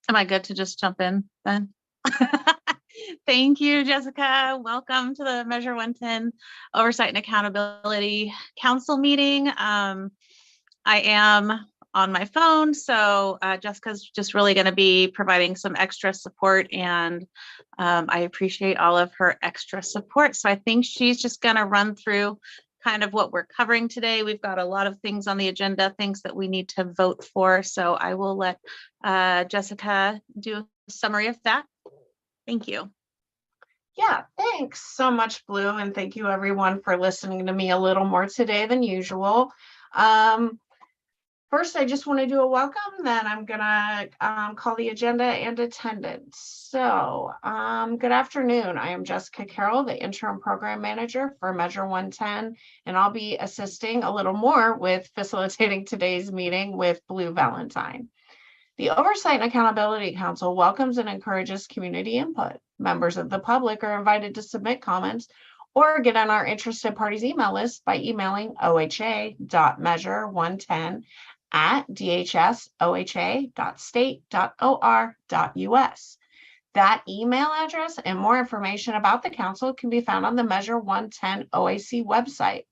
Am I good to just jump in then? Thank you, Jessica. Welcome to the Measure 110 Oversight and Accountability Council meeting. I am on my phone, so Jessica's just really going to be providing some extra support, and I appreciate all of her extra support. So I think she's just going to run through kind of what we're covering today. We've got a lot of things on the agenda, things that we need to vote for. So I will let Jessica do a summary of that. Thank you. Yeah, thanks so much, Blue, and thank you everyone for listening to me a little more today than usual. First, I just want to do a welcome, then I'm gonna call the agenda and attendance. So, good afternoon. I am Jessica Carroll, the Interim Program Manager for Measure 110, and I'll be assisting a little more with facilitating today's meeting with Blue Valentine. The Oversight and Accountability Council welcomes and encourages community input. Members of the public are invited to submit comments or get on our interested parties email list by emailing oha.measure110@dhsoha.state.or.us. That email address and more information about the council can be found on the Measure 110 OAC website.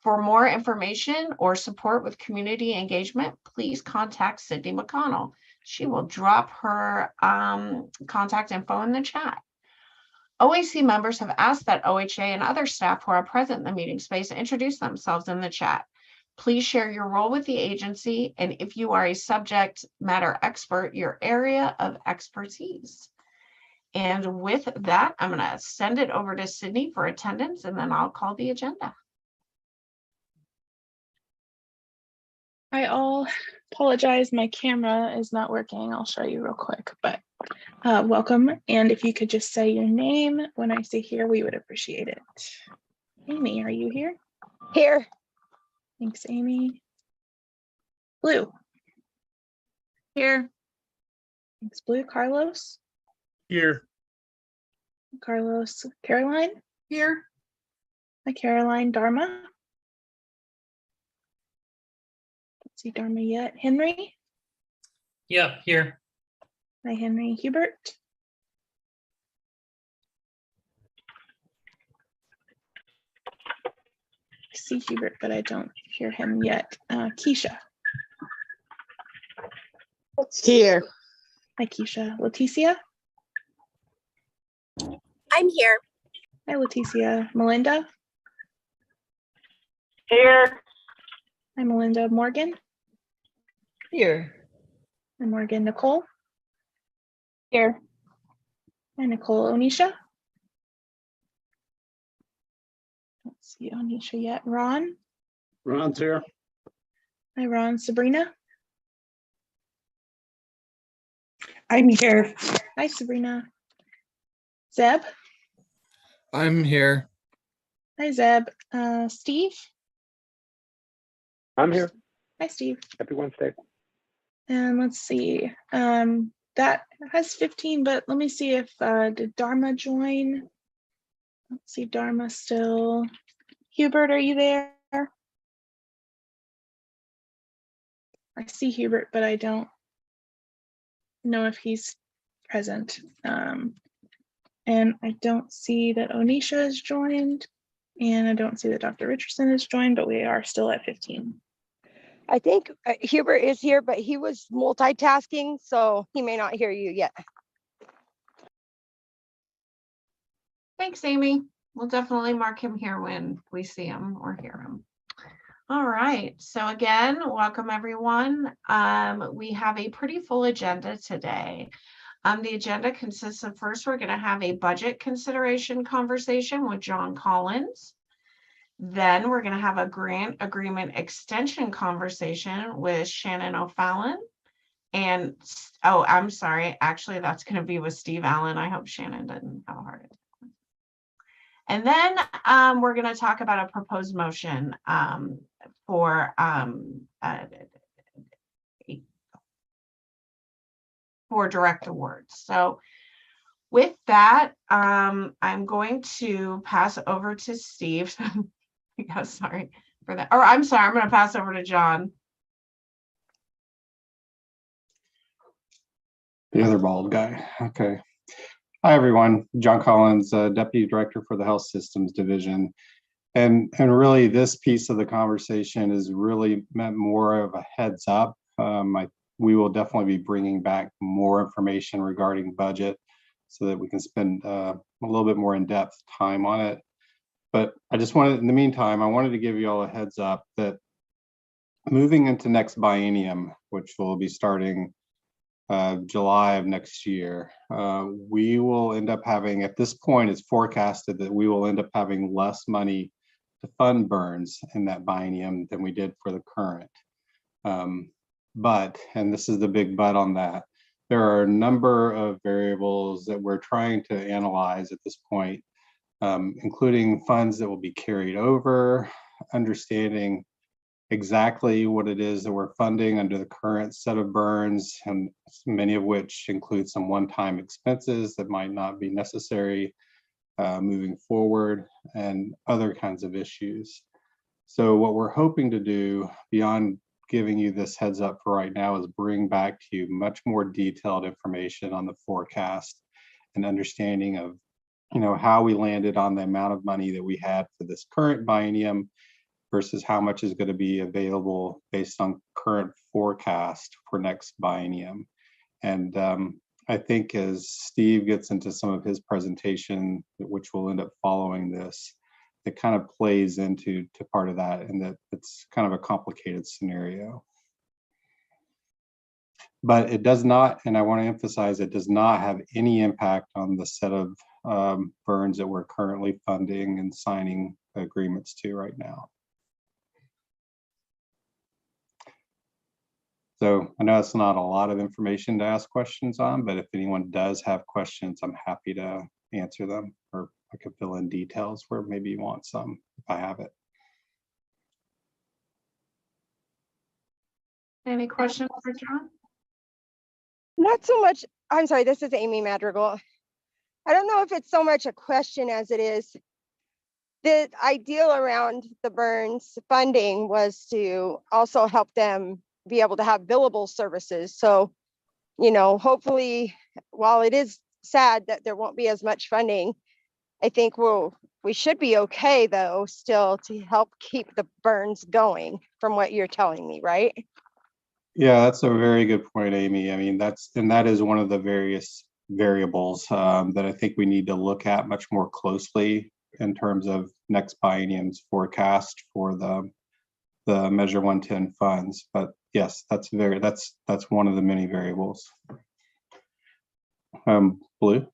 For more information or support with community engagement, please contact Cindy McConnell. She will drop her contact info in the chat. OAC members have asked that OHA and other staff who are present in the meeting space introduce themselves in the chat. Please share your role with the agency, and if you are a subject matter expert, your area of expertise. And with that, I'm going to send it over to Sydney for attendance, and then I'll call the agenda. I all apologize, my camera is not working. I'll show you real quick, but welcome. And if you could just say your name when I say here, we would appreciate it. Amy, are you here? Here. Thanks, Amy. Blue. Here. Thanks, Blue. Carlos. Here. Carlos. Caroline. Here. Hi, Caroline. Dharma. See Dharma yet. Henry? Yep, here. Hi, Henry. Hubert? I see Hubert, but I don't hear him yet. Keisha? Here. Hi, Keisha. Leticia? I'm here. Hi, Leticia. Melinda? Here. Hi, Melinda. Morgan? Here. Hi, Morgan. Nicole? Here. Hi, Nicole. Onisha? Don't see Onisha yet. Ron? Ron's here. Hi, Ron. Sabrina? I'm here. Hi, Sabrina. Zeb? I'm here. Hi, Zeb. Steve? I'm here. Hi, Steve. Happy Wednesday. And let's see. That has 15, but let me see if did Dharma join? Let's see, Dharma still. Hubert, are you there? I see Hubert, but I don't know if he's present. And I don't see that Onisha has joined, and I don't see that Dr. Richardson has joined, but we are still at 15. I think Hubert is here, but he was multitasking, so he may not hear you yet. Thanks, Amy. We'll definitely mark him here when we see him or hear him. All right. So again, welcome everyone. We have a pretty full agenda today. The agenda consists of, first, we're going to have a budget consideration conversation with John Collins. Then we're going to have a grant agreement extension conversation with Shannon O'Fallon. And, oh, I'm sorry. Actually, that's going to be with Steve Allen. I hope Shannon doesn't have a heart attack. And then we're going to talk about a proposed motion for direct awards. So with that, I'm going to pass over to Steve. Sorry for that. Or I'm sorry, I'm going to pass over to John. The other bald guy. Okay. Hi, everyone. John Collins, Deputy Director for the Health Systems Division. And really, this piece of the conversation is really meant more of a heads up. We will definitely be bringing back more information regarding budget so that we can spend a little bit more in-depth time on it. But I just wanted, in the meantime, I wanted to give you all a heads up that moving into next biennium, which will be starting July of next year, we will end up having, at this point, it's forecasted that we will end up having less money to fund burns in that biennium than we did for the current. But, and this is the big but on that, there are a number of variables that we're trying to analyze at this point, including funds that will be carried over, understanding exactly what it is that we're funding under the current set of burns, and many of which include some one-time expenses that might not be necessary moving forward, and other kinds of issues. So what we're hoping to do, beyond giving you this heads up for right now, is bring back to you much more detailed information on the forecast and understanding of, you know, how we landed on the amount of money that we had for this current biennium versus how much is going to be available based on current forecast for next biennium. And I think as Steve gets into some of his presentation, which will end up following this, it kind of plays into part of that, and that it's kind of a complicated scenario. But it does not, and I want to emphasize, it does not have any impact on the set of burns that we're currently funding and signing agreements to right now. So I know it's not a lot of information to ask questions on, but if anyone does have questions, I'm happy to answer them, or I could fill in details where maybe you want some if I have it. Any questions for John? Not so much. I'm sorry, this is Amy Madrigal. I don't know if it's so much a question as it is the ideal around the burns funding was to also help them be able to have billable services. So, you know, hopefully, while it is sad that there won't be as much funding, I think we should be okay though, still, to help keep the burns going from what you're telling me, right? Yeah, that's a very good point, Amy. I mean, that is one of the various variables that I think we need to look at much more closely in terms of next biennium's forecast for the Measure 110 funds. But yes, that's one of the many variables. Blue?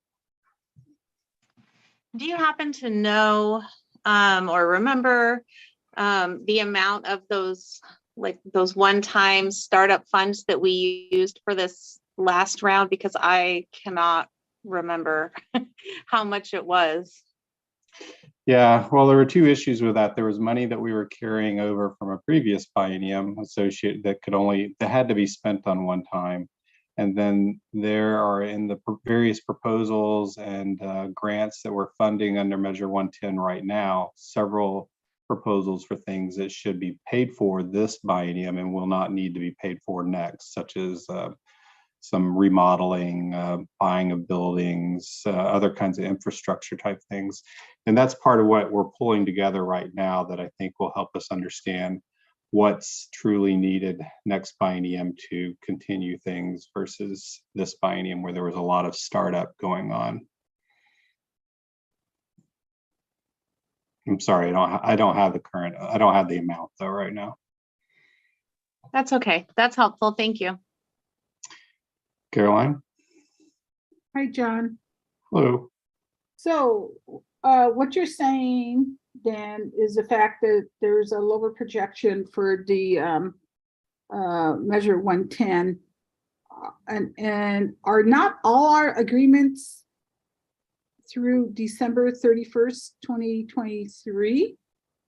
Do you happen to know or remember the amount of those one-time startup funds that we used for this last round? Because I cannot remember how much it was. Yeah, well, there were two issues with that. There was money that we were carrying over from a previous biennium associated that had to be spent on one time. And then there are, in the various proposals and grants that we're funding under Measure 110 right now, several proposals for things that should be paid for this biennium and will not need to be paid for next, such as some remodeling, buying of buildings, other kinds of infrastructure type things. And that's part of what we're pulling together right now that I think will help us understand what's truly needed next biennium to continue things versus this biennium where there was a lot of startup going on. I'm sorry, I don't have the amount though right now. That's okay. That's helpful. Thank you. Caroline? Hi, John. Hello. So what you're saying then is the fact that there's a lower projection for the Measure 110, and are not all our agreements through December 31st, 2023?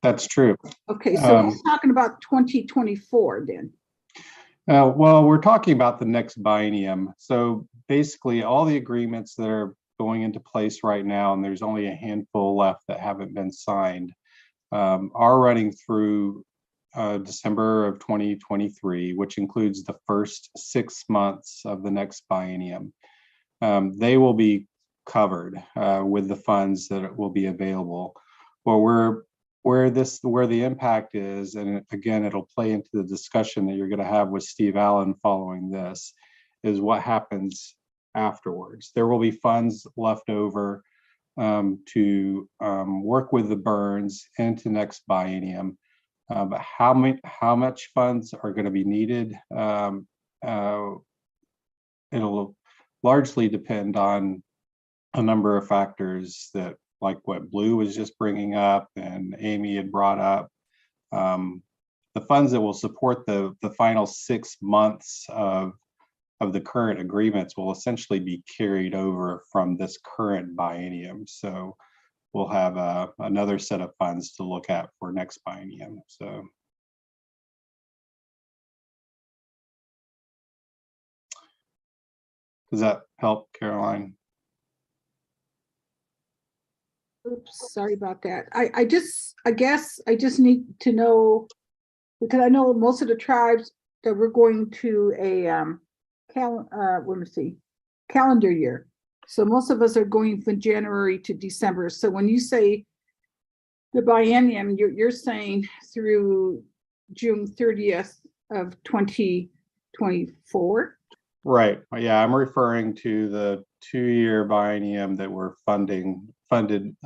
That's true. Okay, so we're talking about 2024 then. Well, we're talking about the next biennium. So basically all the agreements that are going into place right now, and there's only a handful left that haven't been signed, are running through December of 2023, which includes the first 6 months of the next biennium. They will be covered with the funds that will be available. Well, where the impact is, and again, it'll play into the discussion that you're going to have with Steve Allen following this, is what happens afterwards. There will be funds left over to work with the burns into next biennium. But how much funds are going to be needed? It'll largely depend on a number of factors that, like what Blue was just bringing up and Amy had brought up. The funds that will support the final 6 months of the current agreements will essentially be carried over from this current biennium. So we'll have another set of funds to look at for next biennium. So. Does that help, Caroline? Oops, sorry about that. I guess I just need to know, because I know most of the tribes that we're going to a calendar year. So most of us are going from January to December. So when you say the biennium, you're saying through June 30th of 2024? Right. Yeah, I'm referring to the 2-year biennium that we're funded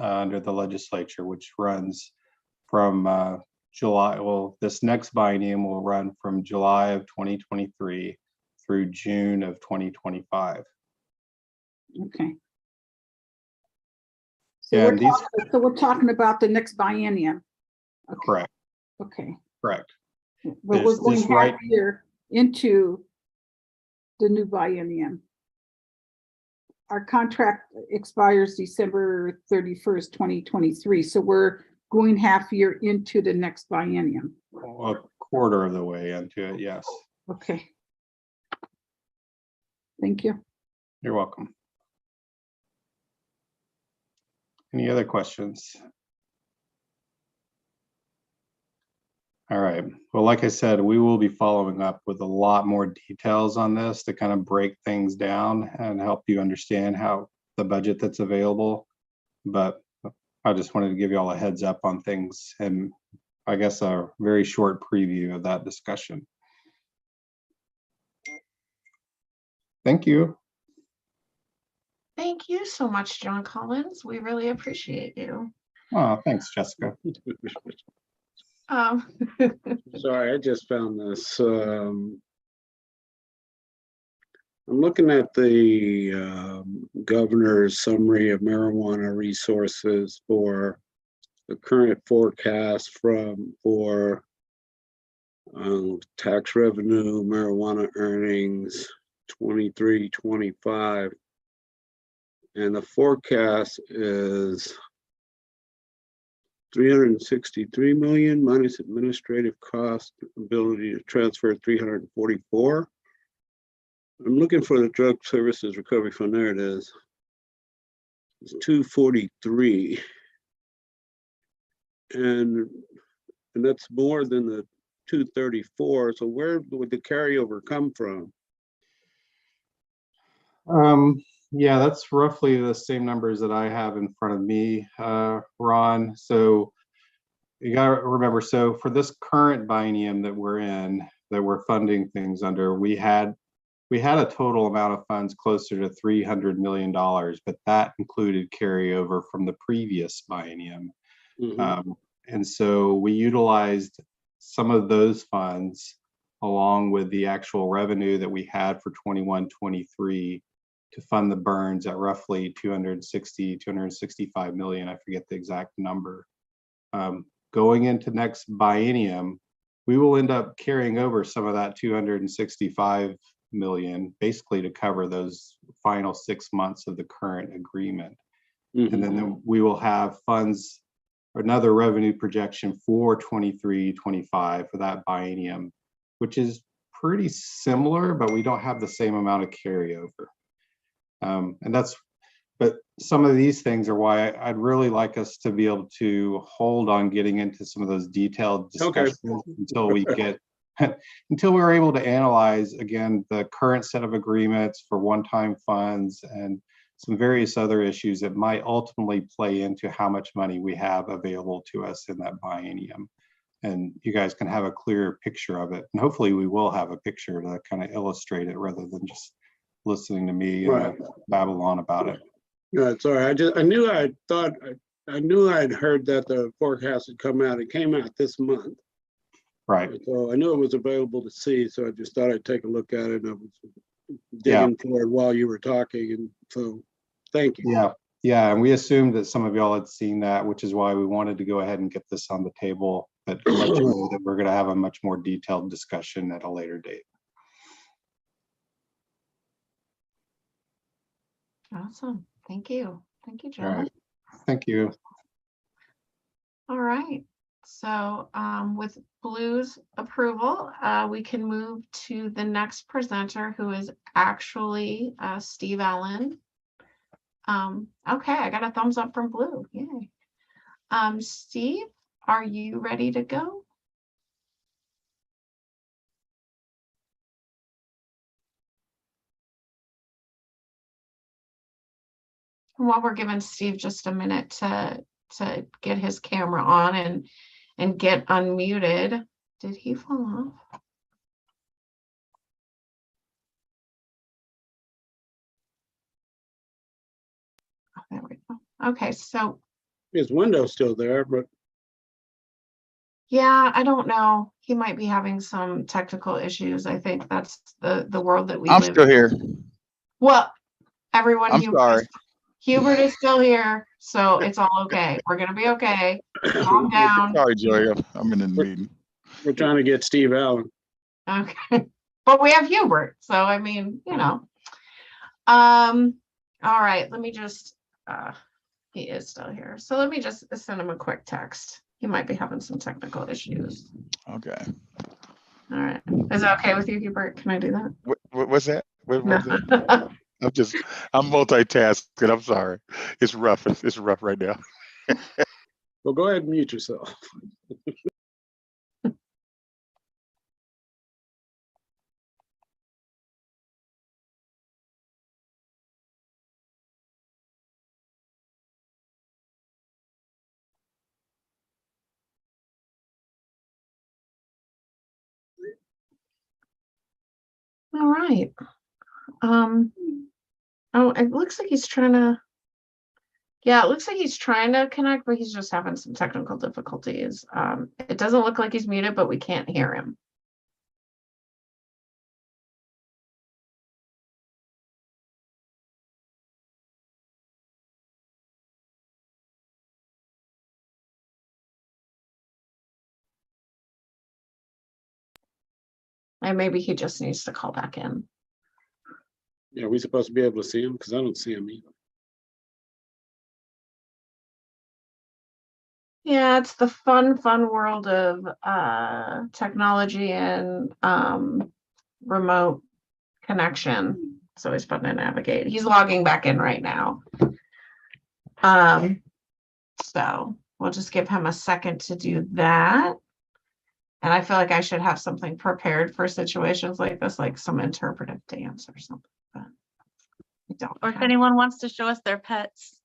under the legislature, which runs from July. Well, this next biennium will run from July of 2023 through June of 2025. Okay. So, so we're talking about the next biennium. Okay. Correct. Okay. Correct. But we're going half year into the new biennium. Our contract expires December 31st, 2023. So we're going half year into the next biennium. A quarter of the way into it, yes. Okay. Thank you. You're welcome. Any other questions? All right. Well, like I said, we will be following up with a lot more details on this to kind of break things down and help you understand how the budget that's available. But I just wanted to give you all a heads up on things and I guess a very short preview of that discussion. Thank you. Thank you so much, John Collins. We really appreciate you. Oh, thanks, Jessica. Sorry, I just found this. I'm looking at the governor's summary of marijuana resources for the current forecast for tax revenue, marijuana earnings 23-25. And the forecast is 363 million minus administrative cost, ability to transfer 344. I'm looking for the drug services recovery fund. There it is. It's 243. And that's more than the 234. So where would the carryover come from? Yeah, that's roughly the same numbers that I have in front of me, Ron. So you got to remember, so for this current biennium that we're in, that we're funding things under, we had a total amount of funds closer to $300 million, but that included carryover from the previous biennium. Mm-hmm. And so we utilized some of those funds along with the actual revenue that we had for 21-23 to fund the burns at roughly 265 million. I forget the exact number. Going into next biennium, we will end up carrying over some of that 265 million, basically to cover those final 6 months of the current agreement. Mm-hmm. And then we will have funds, another revenue projection for 23-25 for that biennium, which is pretty similar, but we don't have the same amount of carryover. And that's, but some of these things are why I'd really like us to be able to hold on getting into some of those detailed discussions until we get, until we're able to analyze, again, the current set of agreements for one-time funds and some various other issues that might ultimately play into how much money we have available to us in that biennium. And you guys can have a clearer picture of it. And hopefully we will have a picture to kind of illustrate it rather than just listening to me babble on about it. No, it's all right. I knew I'd heard that the forecast had come out. It came out this month. Right. So I knew it was available to see. So I just thought I'd take a look at it. And I was digging for it while you were talking. And so thank you. Yeah. And we assumed that some of y'all had seen that, which is why we wanted to go ahead and get this on the table, but let you know that we're going to have a much more detailed discussion at a later date. Awesome. Thank you. Thank you, Joe. All right. Thank you. All right. So with Blue's approval, we can move to the next presenter, who is actually Steve Allen. Okay, I got a thumbs up from Blue. Yay. Steve, are you ready to go? While we're giving Steve just a minute to get his camera on and get unmuted. Did he fall off? Oh, there we go. Okay, so His window's still there, but yeah, I don't know. He might be having some technical issues. I think that's the world that we I'm live still in. here. Well, everyone, I'm sorry. Hubert is still here, so it's all okay. We're gonna be okay. Calm down. Sorry, Joey. I'm in a meeting. we're trying to get Steve Allen. Okay, but we have Hubert, so I mean, you know. All right, let me just, he is still here. So let me just send him a quick text. He might be having some technical issues. Okay. All right, is it okay with you, Hubert? Can I do that? What's that? What No. was that? I'm multitasking. I'm sorry. It's rough. It's rough right now. Well, go ahead and mute yourself. All right. Oh, it looks like he's trying to, yeah, it looks like he's trying to connect, but he's just having some technical difficulties. It doesn't look like he's muted, but we can't hear him. And maybe he just needs to call back in. Yeah, are we supposed to be able to see him? Because I don't see him either. Yeah, it's the fun world of technology and remote connection. It's always fun to navigate. He's logging back in right now. So we'll just give him a second to do that. And I feel like I should have something prepared for situations like this, like some interpretive dance or something, but I don't. Or if anyone wants to show us their pets.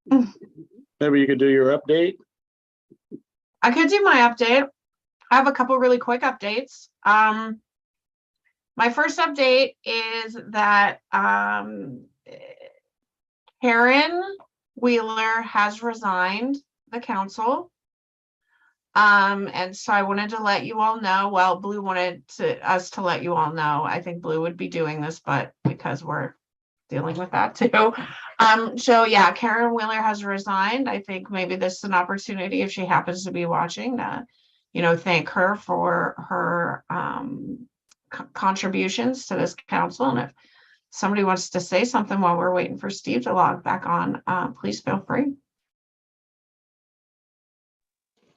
Maybe you could do your update. I could do my update. I have a couple really quick updates. My first update is that Karen Wheeler has resigned the council. And so I wanted to let you all know, well, Blue wanted us to let you all know. I think Blue would be doing this, but because we're dealing with that too. So yeah, Karen Wheeler has resigned. I think maybe this is an opportunity, if she happens to be watching, to, you know, thank her for her contributions to this council. And if somebody wants to say something while we're waiting for Steve to log back on, please feel free.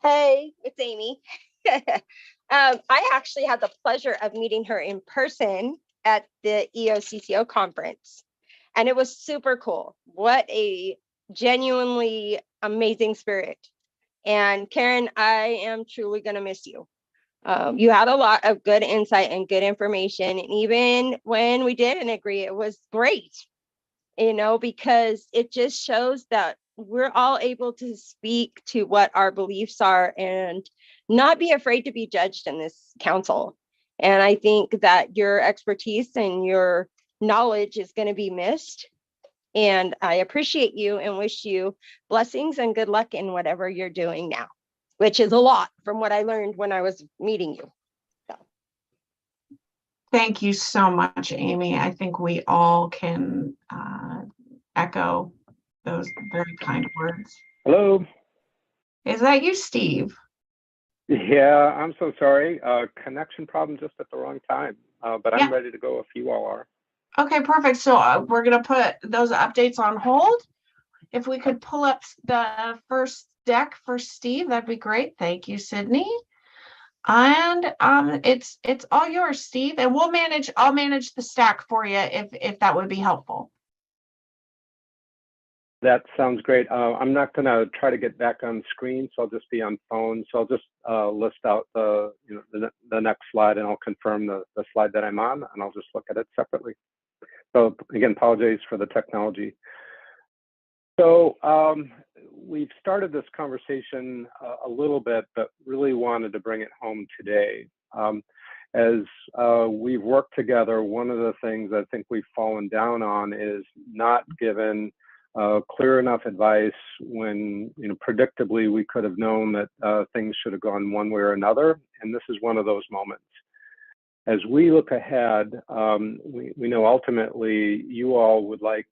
Hey, it's Amy. I actually had the pleasure of meeting her in person at the EOCCO conference. And it was super cool. What a genuinely amazing spirit. And Karen, I am truly going to miss you. You had a lot of good insight and good information. And even when we didn't agree, it was great, because it just shows that we're all able to speak to what our beliefs are and not be afraid to be judged in this council. And I think that your expertise and your knowledge is going to be missed. And I appreciate you and wish you blessings and good luck in whatever you're doing now, which is a lot from what I learned when I was meeting you. Thank you so much, Amy. I think we all can echo those very kind words. Hello. Is that you, Steve? Yeah, I'm so sorry. Connection problem just at the wrong time. But I'm Yeah. ready to go if you all are. Okay, perfect. So we're going to put those updates on hold. If we could pull up the first deck for Steve, that'd be great. Thank you, Sydney. And it's all yours, Steve. And I'll manage the stack for you if that would be helpful. That sounds great. I'm not going to try to get back on screen, so I'll just be on phone. So I'll just list out the next slide, and I'll confirm the slide that I'm on, and I'll just look at it separately. So again, apologies for the technology. So we've started this conversation a little bit, but really wanted to bring it home today. As we've worked together, one of the things I think we've fallen down on is not given clear enough advice when, predictably we could have known that things should have gone one way or another. And this is one of those moments. As we look ahead, we know ultimately you all would like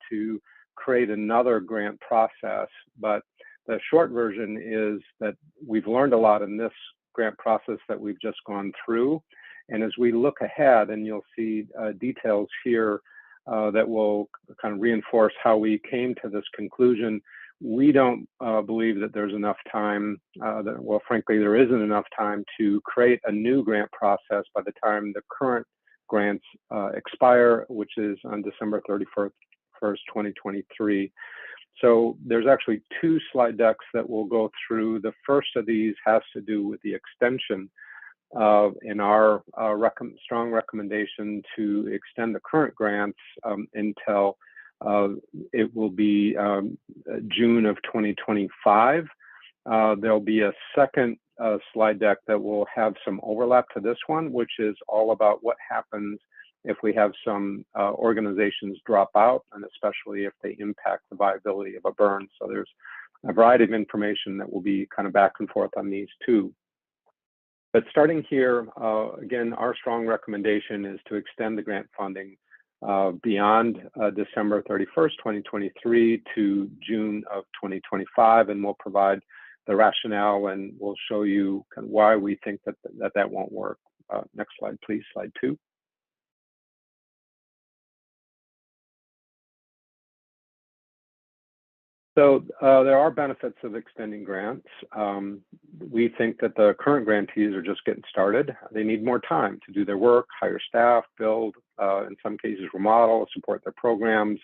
to create another grant process, but the short version is that we've learned a lot in this grant process that we've just gone through. And as we look ahead, and you'll see details here that will kind of reinforce how we came to this conclusion, we don't believe that there's enough time, well, frankly, there isn't enough time to create a new grant process by the time the current grants expire, which is on December 31st, 2023. So there's actually two slide decks that we'll go through. The first of these has to do with the extension in our strong recommendation to extend the current grants until it will be June of 2025. There'll be a second slide deck that will have some overlap to this one, which is all about what happens if we have some organizations drop out, and especially if they impact the viability of a burn. So there's a variety of information that will be kind of back and forth on these two. But starting here, again, our strong recommendation is to extend the grant funding beyond December 31st, 2023 to June of 2025, and we'll provide the rationale, and we'll show you kind of why we think that won't work. Next slide, please, slide 2. So there are benefits of extending grants. We think that the current grantees are just getting started. They need more time to do their work, hire staff, build, in some cases remodel, support their programs.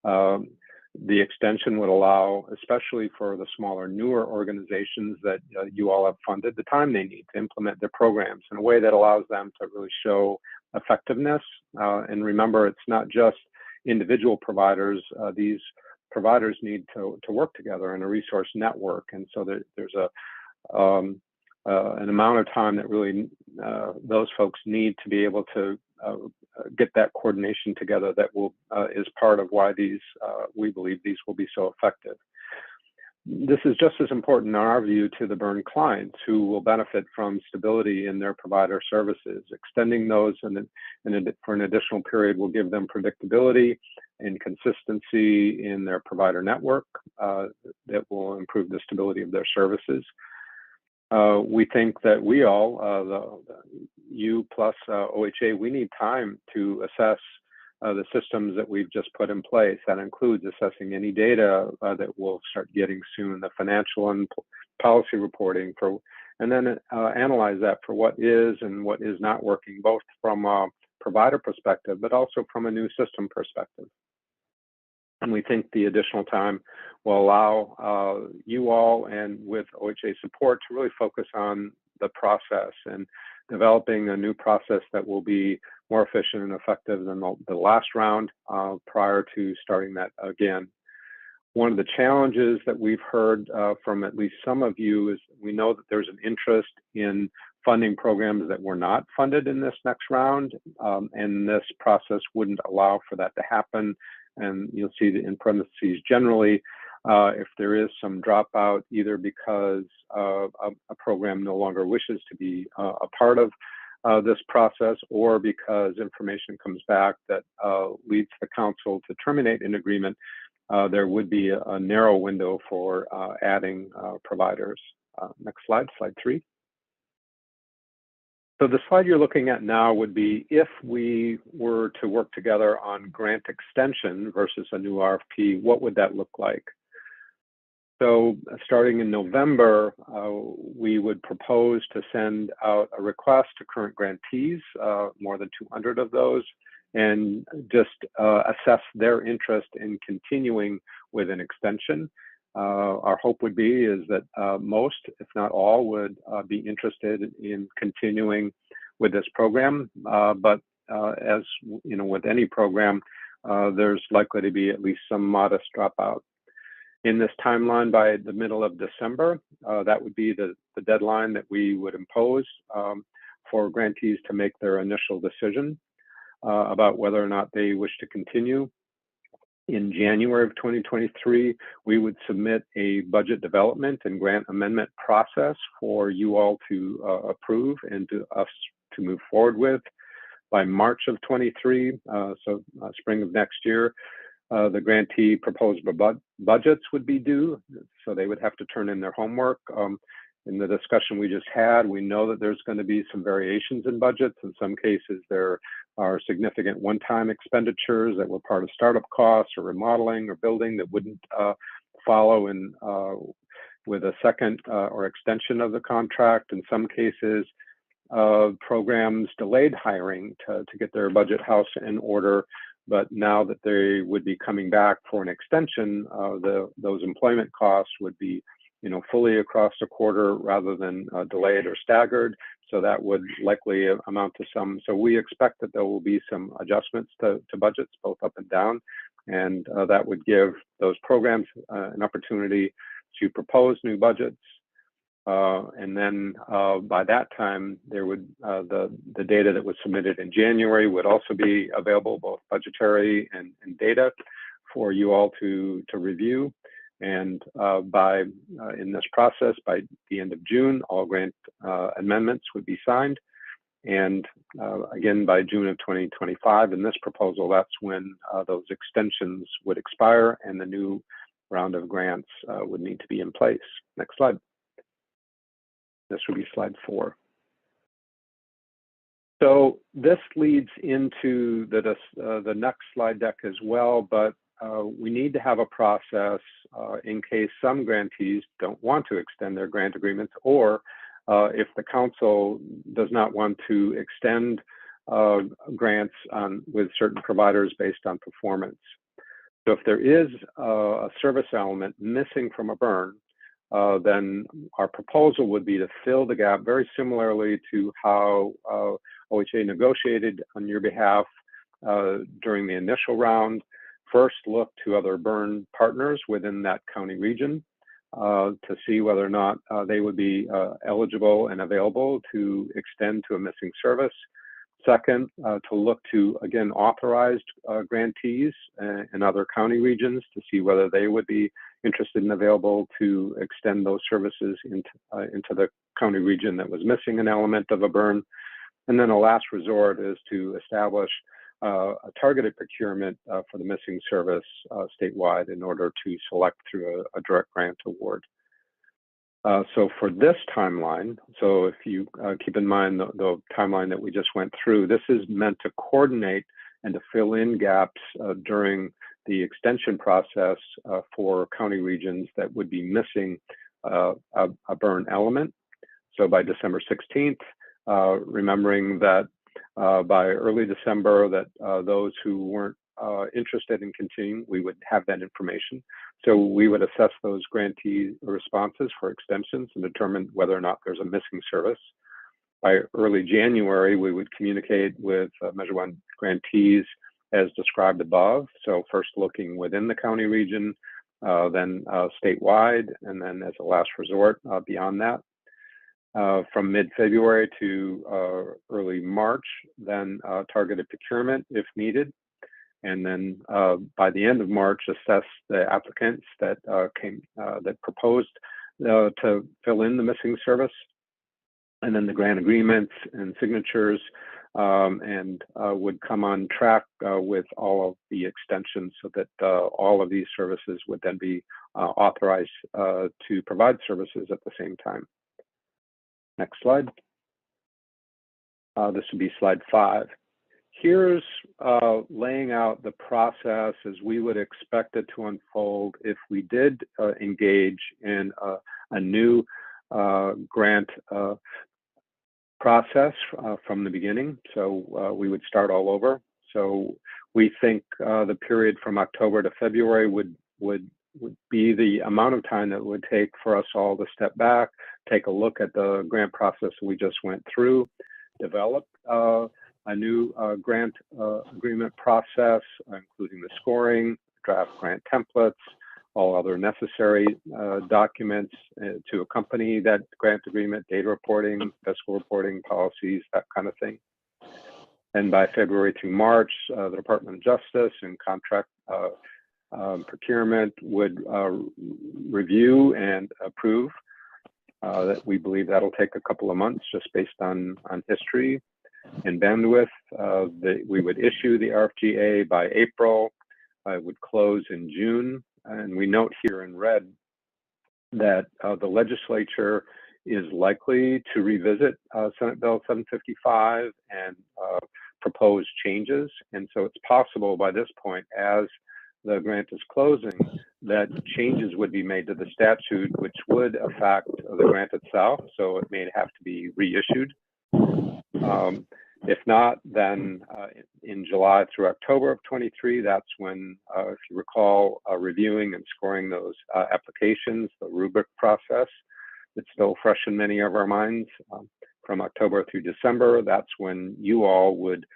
The extension would allow, especially for the smaller, newer organizations that you all have funded, the time they need to implement their programs in a way that allows them to really show effectiveness. And remember, it's not just individual providers. These providers need to work together in a resource network, and so there's an amount of time that really those folks need to be able to get that coordination together that will is part of why these we believe these will be so effective. This is just as important in our view to the burn clients who will benefit from stability in their provider services. Extending those for an additional period will give them predictability and consistency in their provider network that will improve the stability of their services. We think that we all, you plus OHA, we need time to assess the systems that we've just put in place. That includes assessing any data that we'll start getting soon, the financial and policy reporting, and then analyze that for what is and what is not working, both from a provider perspective, but also from a new system perspective. And we think the additional time will allow you all, and with OHA support, to really focus on the process and developing a new process that will be more efficient and effective than the last round prior to starting that again. One of the challenges that we've heard from at least some of you is we know that there's an interest in funding programs that were not funded in this next round, and this process wouldn't allow for that to happen. And you'll see that in parentheses generally, if there is some dropout, either because a program no longer wishes to be a part of this process, or because information comes back that leads the council to terminate an agreement, there would be a narrow window for adding providers. Next slide, slide 3. So the slide you're looking at now would be if we were to work together on grant extension versus a new RFP, what would that look like? So starting in November, we would propose to send out a request to current grantees, more than 200 of those, and just assess their interest in continuing with an extension. Our hope would be is that most, if not all, would be interested in continuing with this program. But as you know, with any program, there's likely to be at least some modest dropout. In this timeline, by the middle of December, that would be the deadline that we would impose for grantees to make their initial decision about whether or not they wish to continue. In January of 2023, we would submit a budget development and grant amendment process for you all to approve and to us to move forward with. By March of 23, so spring of next year, the grantee proposed budgets would be due, so they would have to turn in their homework. In the discussion we just had, we know that there's going to be some variations in budgets. In some cases, there are significant one-time expenditures that were part of startup costs or remodeling or building that wouldn't follow in with a second or extension of the contract. In some cases, programs delayed hiring to get their budget house in order, but now that they would be coming back for an extension, those employment costs would be fully across the quarter rather than delayed or staggered. So that would likely amount to some. So we expect that there will be some adjustments to budgets, both up and down, and that would give those programs an opportunity to propose new budgets. And then by that time, there would the data that was submitted in January would also be available, both budgetary and data, for you all to review. And in this process, by the end of June, all grant amendments would be signed. And again, by June of 2025, in this proposal, that's when those extensions would expire and the new round of grants would need to be in place. Next slide. This would be slide 4. So this leads into the next slide deck as well, but we need to have a process in case some grantees don't want to extend their grant agreements, or if the council does not want to extend grants with certain providers based on performance. So if there is a service element missing from a burn, then our proposal would be to fill the gap very similarly to how OHA negotiated on your behalf during the initial round. First, look to other burn partners within that county region to see whether or not they would be eligible and available to extend to a missing service. Second, to look to, again, authorized grantees in other county regions to see whether they would be interested and available to extend those services into the county region that was missing an element of a burn. And then a last resort is to establish a targeted procurement for the missing service statewide in order to select through a direct grant award. So for this timeline, so if you keep in mind the timeline that we just went through, this is meant to coordinate and to fill in gaps during the extension process for county regions that would be missing a burn element. So by December 16th, remembering that by early December that those who weren't interested in continuing, we would have that information. So we would assess those grantee responses for extensions and determine whether or not there's a missing service. By early January, we would communicate with Measure 1 grantees as described above. So first looking within the county region, then statewide, and then as a last resort beyond that. From mid-February to early March, then targeted procurement if needed. And then by the end of March, assess the applicants that that proposed to fill in the missing service, and then the grant agreements and signatures, and would come on track with all of the extensions so that all of these services would then be authorized to provide services at the same time. Next slide. This would be slide 5. Here's laying out the process as we would expect it to unfold if we did engage in a new grant process from the beginning. So we would start all over. So we think the period from October to February would be the amount of time that it would take for us all to step back, take a look at the grant process we just went through, develop a new grant agreement process, including the scoring, draft grant templates, all other necessary documents to accompany that grant agreement, data reporting, fiscal reporting, policies, that kind of thing. And by February through March, the Department of Justice and contract procurement would review and approve. That we believe that'll take a couple of months just based on history and bandwidth. We would issue the RFGA by April. It would close in June. And we note here in red that the legislature is likely to revisit Senate Bill 755 and propose changes. And so it's possible by this point, as the grant is closing, that changes would be made to the statute, which would affect the grant itself. So it may have to be reissued. If not, then in July through October of 23, that's when, if you recall, reviewing and scoring those applications, the rubric process, it's still fresh in many of our minds. From October through December, that's when you all would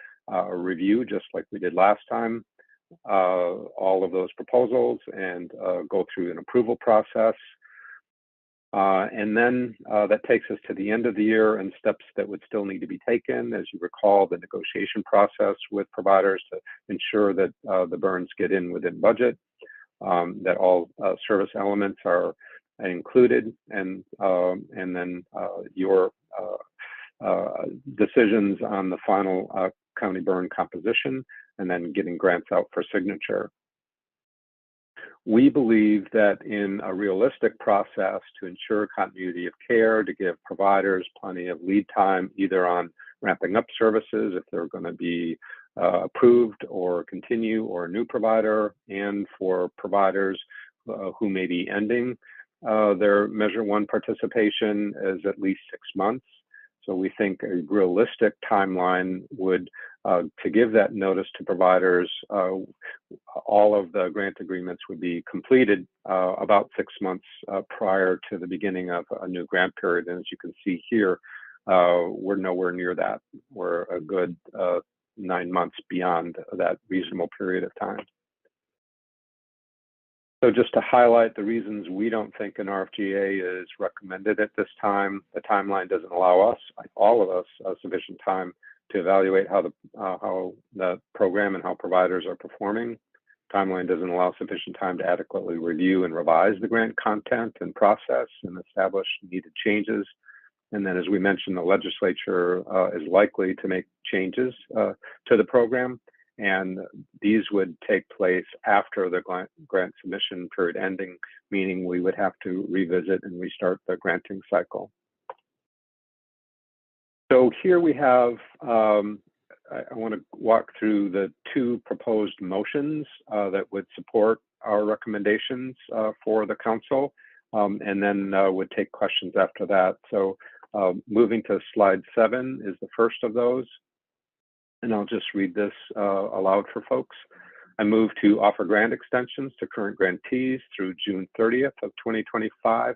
review, just like we did last time, all of those proposals and go through an approval process. And then that takes us to the end of the year and steps that would still need to be taken. As you recall, the negotiation process with providers to ensure that the burns get in within budget, that all service elements are included, and then your decisions on the final county burn composition, and then getting grants out for signature. We believe that in a realistic process to ensure continuity of care, to give providers plenty of lead time, either on ramping up services if they're going to be approved or continue, or a new provider, and for providers who may be ending their Measure 1 participation is at least 6 months. So we think a realistic timeline would, to give that notice to providers, all of the grant agreements would be completed about 6 months prior to the beginning of a new grant period. And as you can see here, we're nowhere near that. We're a good 9 months beyond that reasonable period of time. So just to highlight the reasons we don't think an RFGA is recommended at this time, the timeline doesn't allow us, all of us, sufficient time to evaluate how the program and how providers are performing. Timeline doesn't allow sufficient time to adequately review and revise the grant content and process and establish needed changes. And then, as we mentioned, the legislature is likely to make changes to the program, and these would take place after the grant submission period ending, meaning we would have to revisit and restart the granting cycle. So here we have, I want to walk through the 2 proposed motions that would support our recommendations for the council, and then would take questions after that. So moving to slide 7 is the first of those. and I'll just read this aloud for folks. I move to offer grant extensions to current grantees through June 30th of 2025.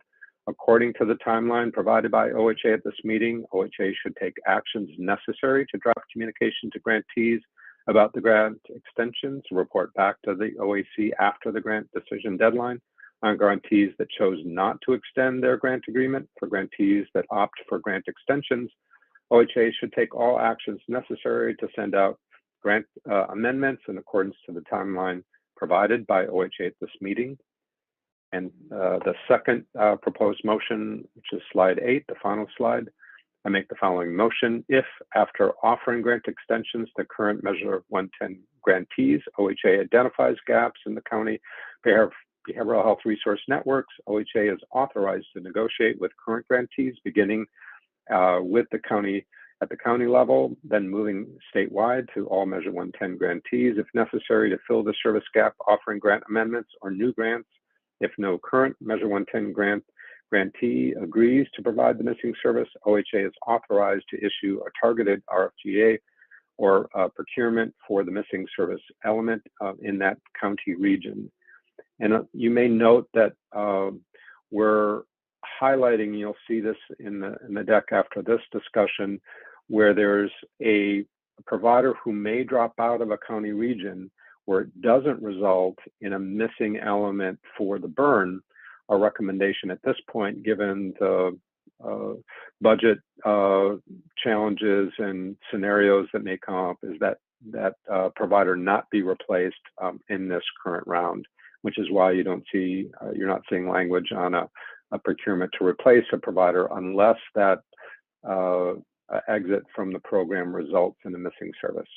According to the timeline provided by OHA at this meeting, OHA should take actions necessary to draft communication to grantees about the grant extensions, report back to the OAC after the grant decision deadline on grantees that chose not to extend their grant agreement. For grantees that opt for grant extensions, OHA should take all actions necessary to send out grant amendments in accordance to the timeline provided by OHA at this meeting. And the second proposed motion, which is slide 8, the final slide, I make the following motion. If after offering grant extensions to current Measure 110 grantees, OHA identifies gaps in the county behavioral health resource networks, OHA is authorized to negotiate with current grantees, beginning with the county at the county level, then moving statewide to all Measure 110 grantees, if necessary, to fill the service gap, offering grant amendments or new grants. If no current Measure 110 grantee agrees to provide the missing service, OHA is authorized to issue a targeted RFGA or procurement for the missing service element in that county region. And you may note that we're highlighting, you'll see this in the deck after this discussion, where there's a provider who may drop out of a county region where it doesn't result in a missing element for the burn. Our recommendation at this point, given the budget challenges and scenarios that may come up, is that provider not be replaced in this current round, which is why you don't see, you're not seeing language on a procurement to replace a provider unless that exit from the program results in a missing service.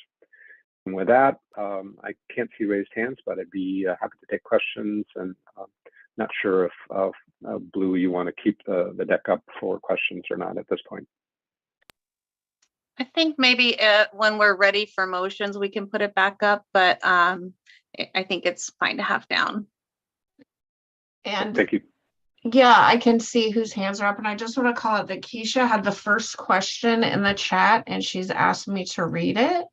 And with that, I can't see raised hands, but I'd be happy to take questions. And not sure if Blue, you want to keep the deck up for questions or not at this point. I think maybe when we're ready for motions, we can put it back up, but I think it's fine to have down. And Thank you. yeah, I can see whose hands are up, and I just want to call it that Keisha had the first question in the chat and she's asked me to read it.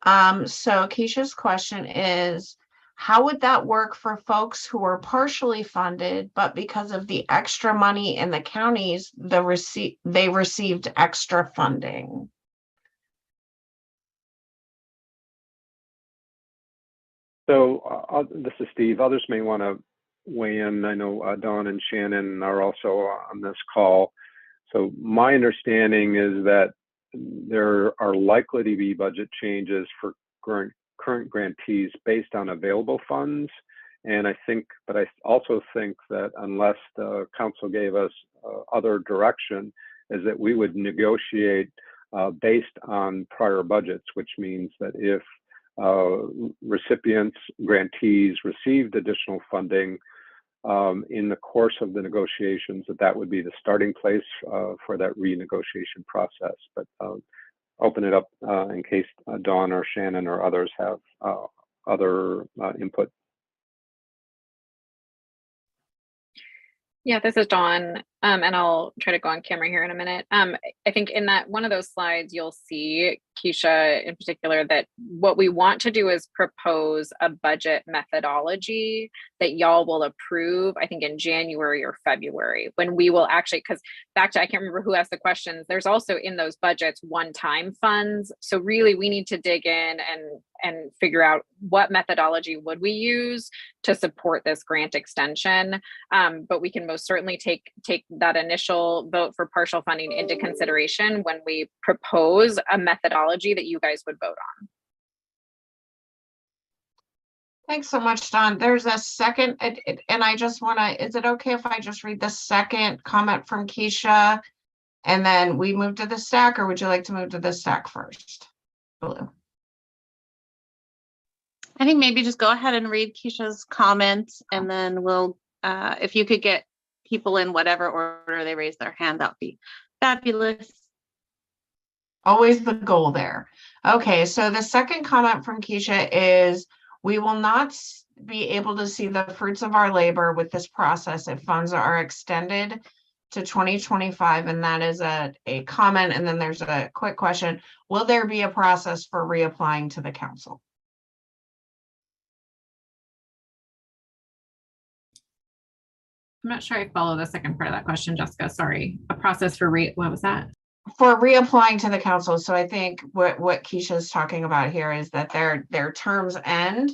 So Keisha's question is, how would that work for folks who are partially funded, but because of the extra money in the counties, they received extra funding? So this is Steve. Others may want to weigh in. I know Dawn and Shannon are also on this call. So my understanding is that there are likely to be budget changes for current grantees based on available funds. And I also think that unless the council gave us other direction, is that we would negotiate based on prior budgets, which means that if recipients, grantees received additional funding in the course of the negotiations, that would be the starting place for that renegotiation process. But open it up in case Dawn or Shannon or others have other input. Yeah, this is Dawn, and I'll try to go on camera here in a minute. I think in that one of those slides, you'll see, Keisha in particular, that what we want to do is propose a budget methodology that y'all will approve, I think in January or February, when we will actually, because back to, I can't remember who asked the questions, there's also in those budgets one-time funds. So really we need to dig in and figure out what methodology would we use to support this grant extension. But we can most certainly take that initial vote for partial funding into consideration when we propose a methodology that you guys would vote on. Thanks so much, Dawn. There's a second, and I just want to, is it okay if I just read the second comment from Keisha and then we move to the stack, or would you like to move to the stack first? Blue. I think maybe just go ahead and read Keisha's comments, and then we'll, if you could get people in whatever order they raise their hand, that would be fabulous. Always the goal there. Okay, so the second comment from Keisha is, we will not be able to see the fruits of our labor with this process if funds are extended to 2025, and that is a comment, and then there's a quick question. Will there be a process for reapplying to the council? I'm not sure I follow the second part of that question, Jessica. Sorry. A process for what was that? For reapplying to the council. So I think what Keisha is talking about here is that their terms end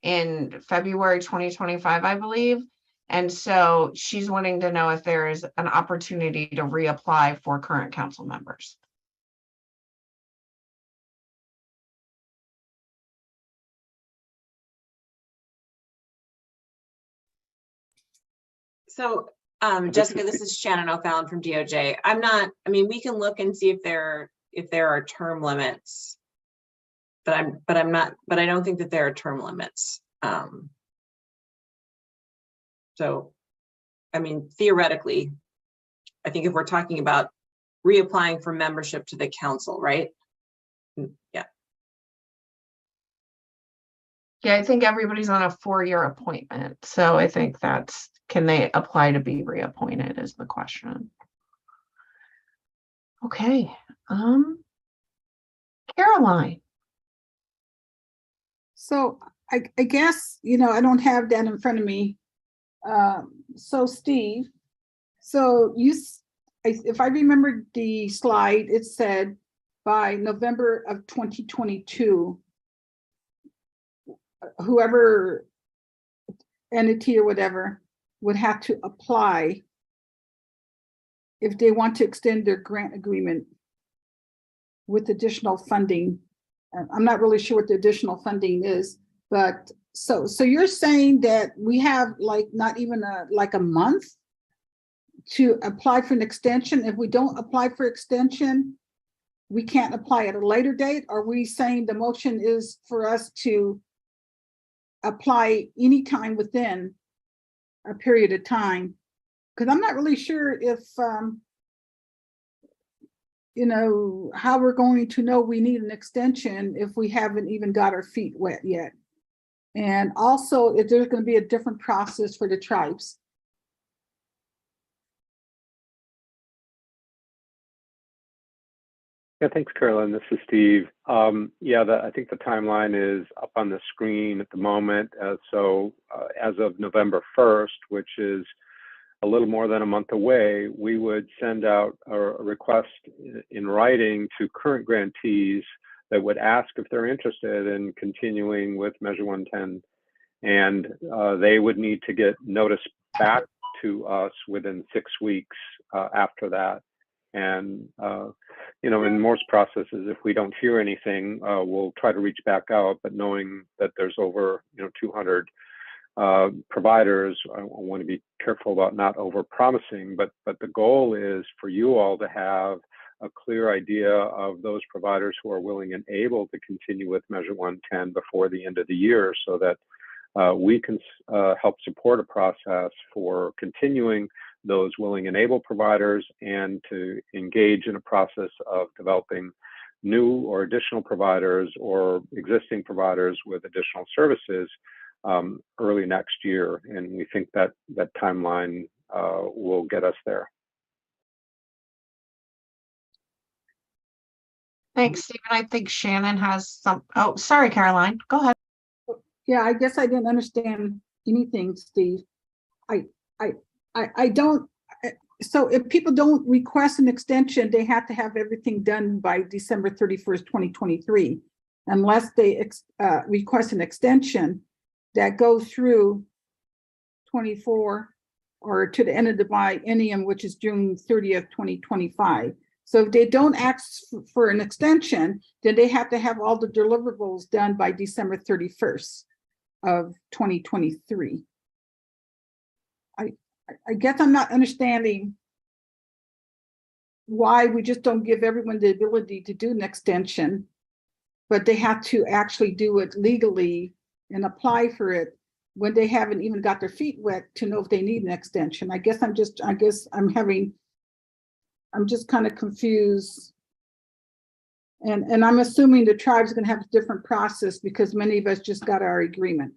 in February 2025, I believe. And so she's wanting to know if there is an opportunity to reapply for current council members. So, Jessica, this is Shannon O'Fallon from DOJ. I mean, we can look and see if there are term limits, but I don't think that there are term limits. So, I mean, theoretically, I think if we're talking about reapplying for membership to the council, right? Yeah. Yeah, I think everybody's on a 4-year appointment. So I think that's, can they apply to be reappointed is the question. Okay. Caroline. So I guess, I don't have that in front of me. So Steve, so if I remember the slide, it said by November of 2022, whoever entity or whatever would have to apply if they want to extend their grant agreement with additional funding. I'm not really sure what the additional funding is, but so you're saying that we have like not even a month to apply for an extension. If we don't apply for extension, we can't apply at a later date? Are we saying the motion is for us to apply anytime within a period of time? Because I'm not really sure if how we're going to know we need an extension if we haven't even got our feet wet yet. And also if there's going to be a different process for the tribes. Yeah, thanks, Carolyn. This is Steve. I think the timeline is up on the screen at the moment. So as of November 1st, which is a little more than a month away, we would send out a request in writing to current grantees that would ask if they're interested in continuing with Measure 110. And they would need to get notice back to us within 6 weeks after that. And, in most processes, if we don't hear anything, we'll try to reach back out, but knowing that there's over, 200 providers, I want to be careful about not over promising, but the goal is for you all to have a clear idea of those providers who are willing and able to continue with Measure 110 before the end of the year, so that we can help support a process for continuing those willing and able providers and to engage in a process of developing new or additional providers or existing providers with additional services early next year. And we think that timeline will get us there. Thanks, Stephen. I think Shannon has some, oh, sorry, Caroline, go ahead. Yeah, I guess I didn't understand anything, Steve. I don't, so if people don't request an extension, they have to have everything done by December 31st, 2023, unless they request an extension that goes through 24 or to the end of the biennium, which is June 30th, 2025. So if they don't ask for an extension, then they have to have all the deliverables done by December 31st of 2023. I guess I'm not understanding why we just don't give everyone the ability to do an extension, but they have to actually do it legally and apply for it when they haven't even got their feet wet to know if they need an extension. I'm just kind of confused. And I'm assuming the tribe's going to have a different process because many of us just got our agreement.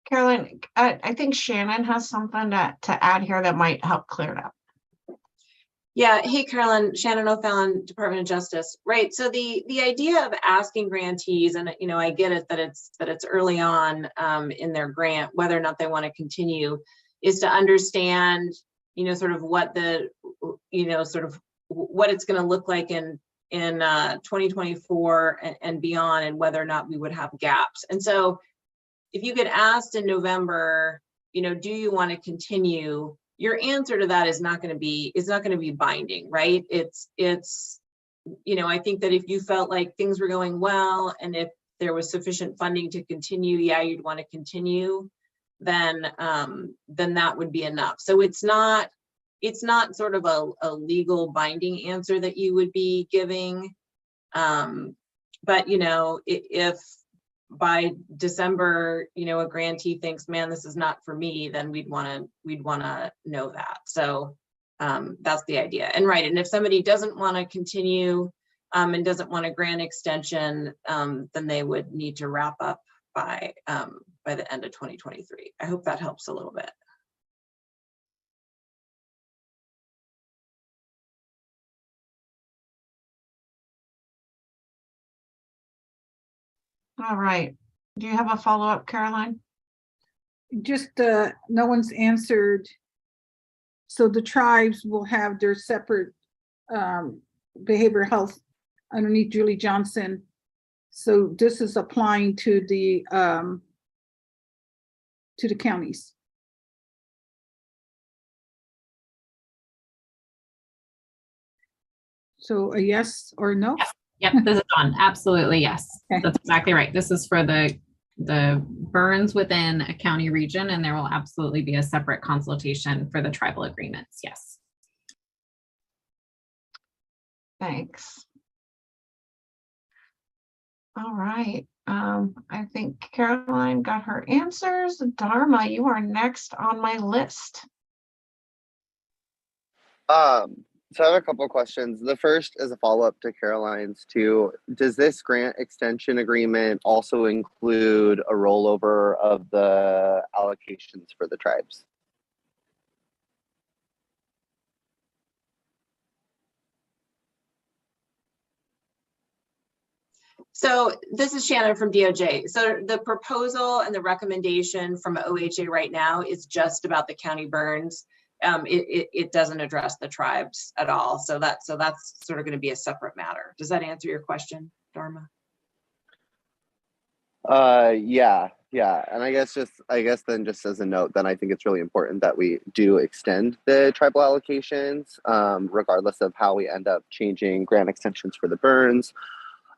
Carolyn, I think Shannon has something to add here that might help clear it up. Yeah, hey Carolyn, Shannon O'Fallon, Department of Justice. Right, so the idea of asking grantees, and you know, I get it that it's early on in their grant, whether or not they want to continue, is to understand, you know, sort of what the, you know, sort of what it's going to look like in 2024 and beyond, and whether or not we would have gaps. And so if you get asked in November, you know, do you want to continue? Your answer to that is not going to be binding, right? It's, you know, I think that if you felt like things were going well and if there was sufficient funding to continue, yeah, you'd want to continue, then that would be enough. So it's not sort of a legal binding answer that you would be giving. But, you know, if by December, you know, a grantee thinks, man, this is not for me, then we'd want to know that. So that's the idea. And right, and if somebody doesn't want to continue and doesn't want a grant extension, then they would need to wrap up by the end of 2023. I hope that helps a little bit. All right. Do you have a follow-up, Caroline? Just no one's answered. So the tribes will have their separate behavioral health underneath Julie Johnson. So this is applying to the counties. So a yes or no? Yes. Yep, this is on. Absolutely, yes. Okay. That's exactly right. This is for the burns within a county region, and there will absolutely be a separate consultation for the tribal agreements. Yes. Thanks. All right. I think Caroline got her answers. Dharma, you are next on my list. So I have a couple of questions. The first is a follow-up to Caroline's too. Does this grant extension agreement also include a rollover of the allocations for the tribes? So this is Shannon from DOJ. So the proposal and the recommendation from OHA right now is just about the county burns. It doesn't address the tribes at all. So that's sort of going to be a separate matter. Does that answer your question, Dharma? Yeah. And I guess then just as a note, then I think it's really important that we do extend the tribal allocations, regardless of how we end up changing grant extensions for the burns.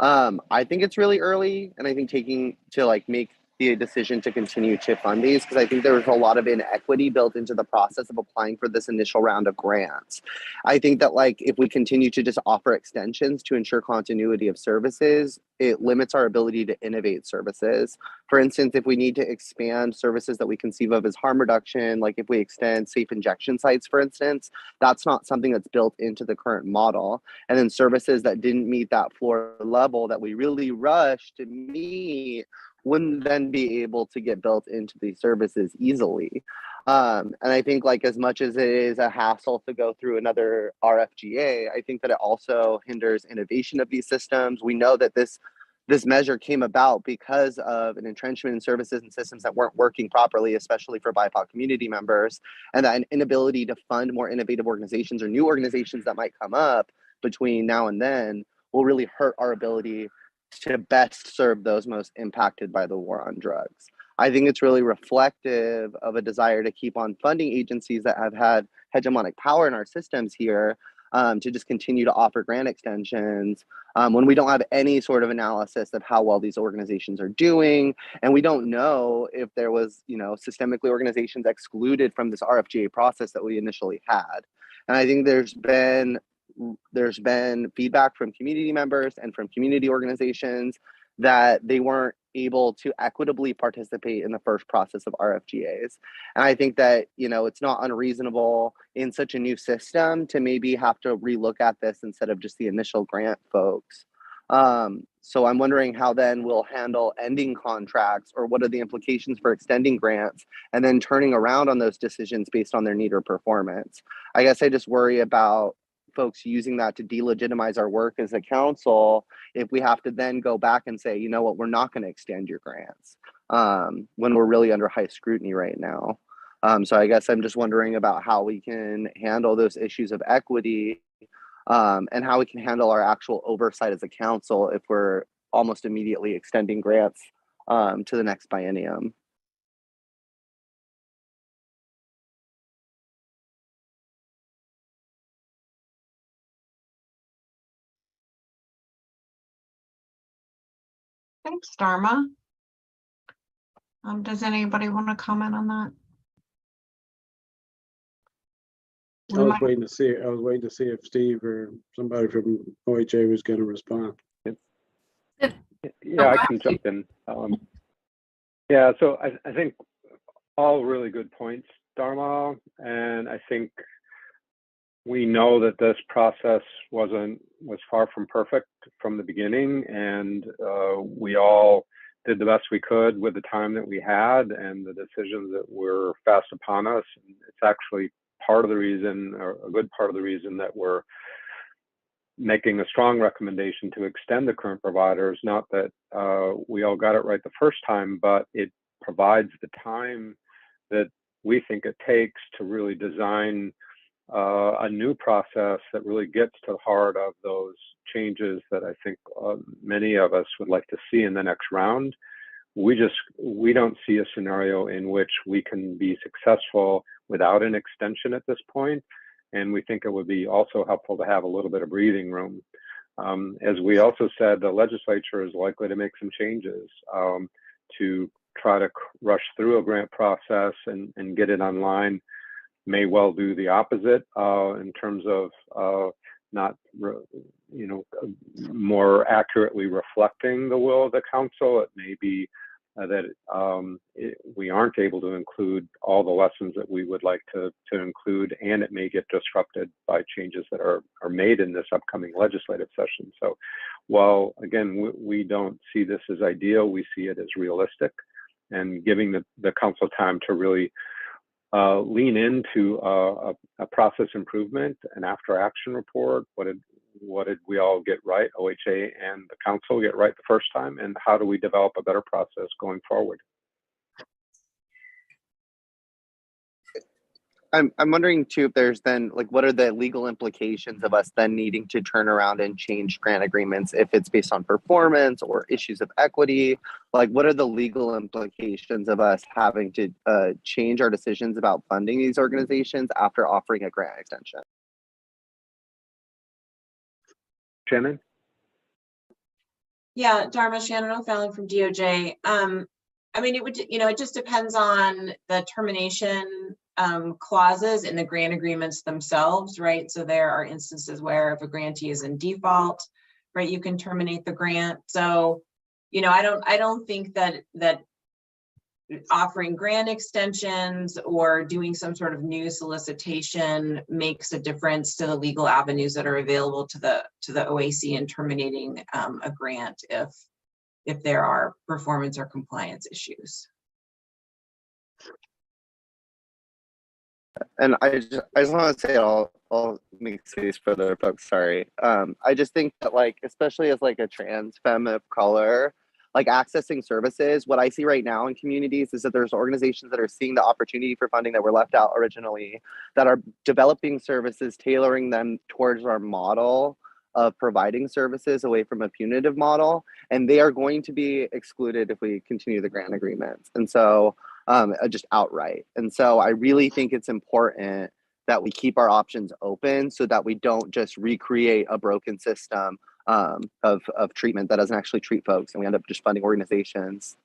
I think it's really early, and I think taking to like make the decision to continue to fund these, because I think there was a lot of inequity built into the process of applying for this initial round of grants. I think that like if we continue to just offer extensions to ensure continuity of services, it limits our ability to innovate services. For instance, if we need to expand services that we conceive of as harm reduction, like if we extend safe injection sites, for instance, that's not something that's built into the current model. And then services that didn't meet that floor level that we really rushed to meet wouldn't then be able to get built into these services easily. And I think like as much as it is a hassle to go through another RFGA, I think that it also hinders innovation of these systems. We know that this measure came about because of an entrenchment in services and systems that weren't working properly, especially for BIPOC community members, and that an inability to fund more innovative organizations or new organizations that might come up between now and then will really hurt our ability to best serve those most impacted by the war on drugs. I think it's really reflective of a desire to keep on funding agencies that have had hegemonic power in our systems here, to just continue to offer grant extensions when we don't have any sort of analysis of how well these organizations are doing. And we don't know if there was, systemically organizations excluded from this RFGA process that we initially had. And I think there's been feedback from community members and from community organizations that they weren't able to equitably participate in the first process of RFGAs. And I think that, it's not unreasonable in such a new system to maybe have to relook at this instead of just the initial grant folks. So I'm wondering how then we'll handle ending contracts, or what are the implications for extending grants and then turning around on those decisions based on their need or performance. I guess I just worry about folks using that to delegitimize our work as a council if we have to then go back and say, you know what, we're not going to extend your grants when we're really under high scrutiny right now. So I guess I'm just wondering about how we can handle those issues of equity, and how we can handle our actual oversight as a council if we're almost immediately extending grants to the next biennium. Thanks, Dharma. Does anybody want to comment on that? I was waiting to see. I was waiting to see if Steve or somebody from OHA was going to respond. Yeah, I can jump in. Yeah, so I think all really good points, Dharma, and I think we know that this process was far from perfect from the beginning, and we all did the best we could with the time that we had and the decisions that were fast upon us. And it's actually part of the reason, or a good part of the reason, that we're making a strong recommendation to extend the current providers. Not that we all got it right the first time, but it provides the time that we think it takes to really design a new process that really gets to the heart of those changes that I think many of us would like to see in the next round. We don't see a scenario in which we can be successful without an extension at this point. And we think it would be also helpful to have a little bit of breathing room. As we also said, the legislature is likely to make some changes to try to rush through a grant process and get it online. May well do the opposite in terms of not, more accurately reflecting the will of the council. It may be that we aren't able to include all the lessons that we would like to include, and it may get disrupted by changes that are made in this upcoming legislative session. So while, again, we don't see this as ideal, we see it as realistic, and giving the council time to really lean into a process improvement, an after action report. What did we all get right, OHA and the council get right the first time, and how do we develop a better process going forward? I'm wondering too, if there's then, like, what are the legal implications of us then needing to turn around and change grant agreements if it's based on performance or issues of equity? Like, what are the legal implications of us having to change our decisions about funding these organizations after offering a grant extension? Shannon? Yeah, Dharma, Shannon O'Fallon from DOJ. I mean, it just depends on the termination clauses in the grant agreements themselves, right? So there are instances where if a grantee is in default, right, you can terminate the grant. So, I don't think that offering grant extensions or doing some sort of new solicitation makes a difference to the legal avenues that are available to the OAC in terminating a grant if there are performance or compliance issues. And I just want to say, I'll make space for other folks. Sorry. I just think that, like, especially as like a trans femme of color, like, accessing services, what I see right now in communities is that there's organizations that are seeing the opportunity for funding that were left out originally, that are developing services, tailoring them towards our model of providing services away from a punitive model, and they are going to be excluded if we continue the grant agreements. And so just outright. And so I really think it's important that we keep our options open so that we don't just recreate a broken system of treatment that doesn't actually treat folks, and we end up just funding organizations.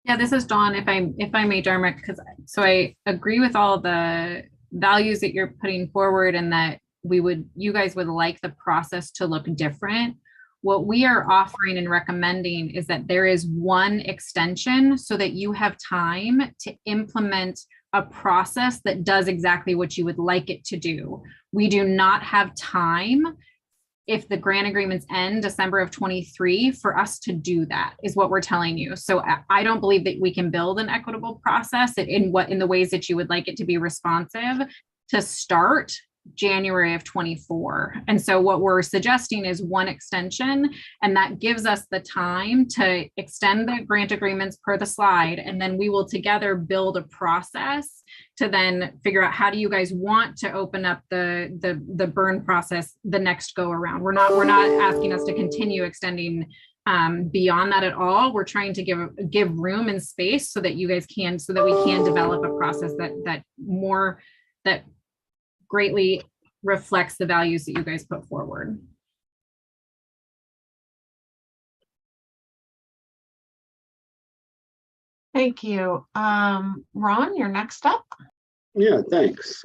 Yeah, this is Dawn. If I may, Dharma, so I agree with all the values that you're putting forward, and that you guys would like the process to look different. What we are offering and recommending is that there is one extension so that you have time to implement a process that does exactly what you would like it to do. We do not have time if the grant agreements end December of 23, for us to do that is what we're telling you. So I don't believe that we can build an equitable process in the ways that you would like it to be responsive to start January of 24. And so what we're suggesting is one extension, and that gives us the time to extend the grant agreements per the slide. And then we will together build a process to then figure out, how do you guys want to open up the burn process the next go around? We're not asking us to continue extending beyond that at all. We're trying to give room and space so that you guys can, so that we can develop a process that greatly reflects the values that you guys put forward. Thank you. Ron, you're next up. Yeah, thanks.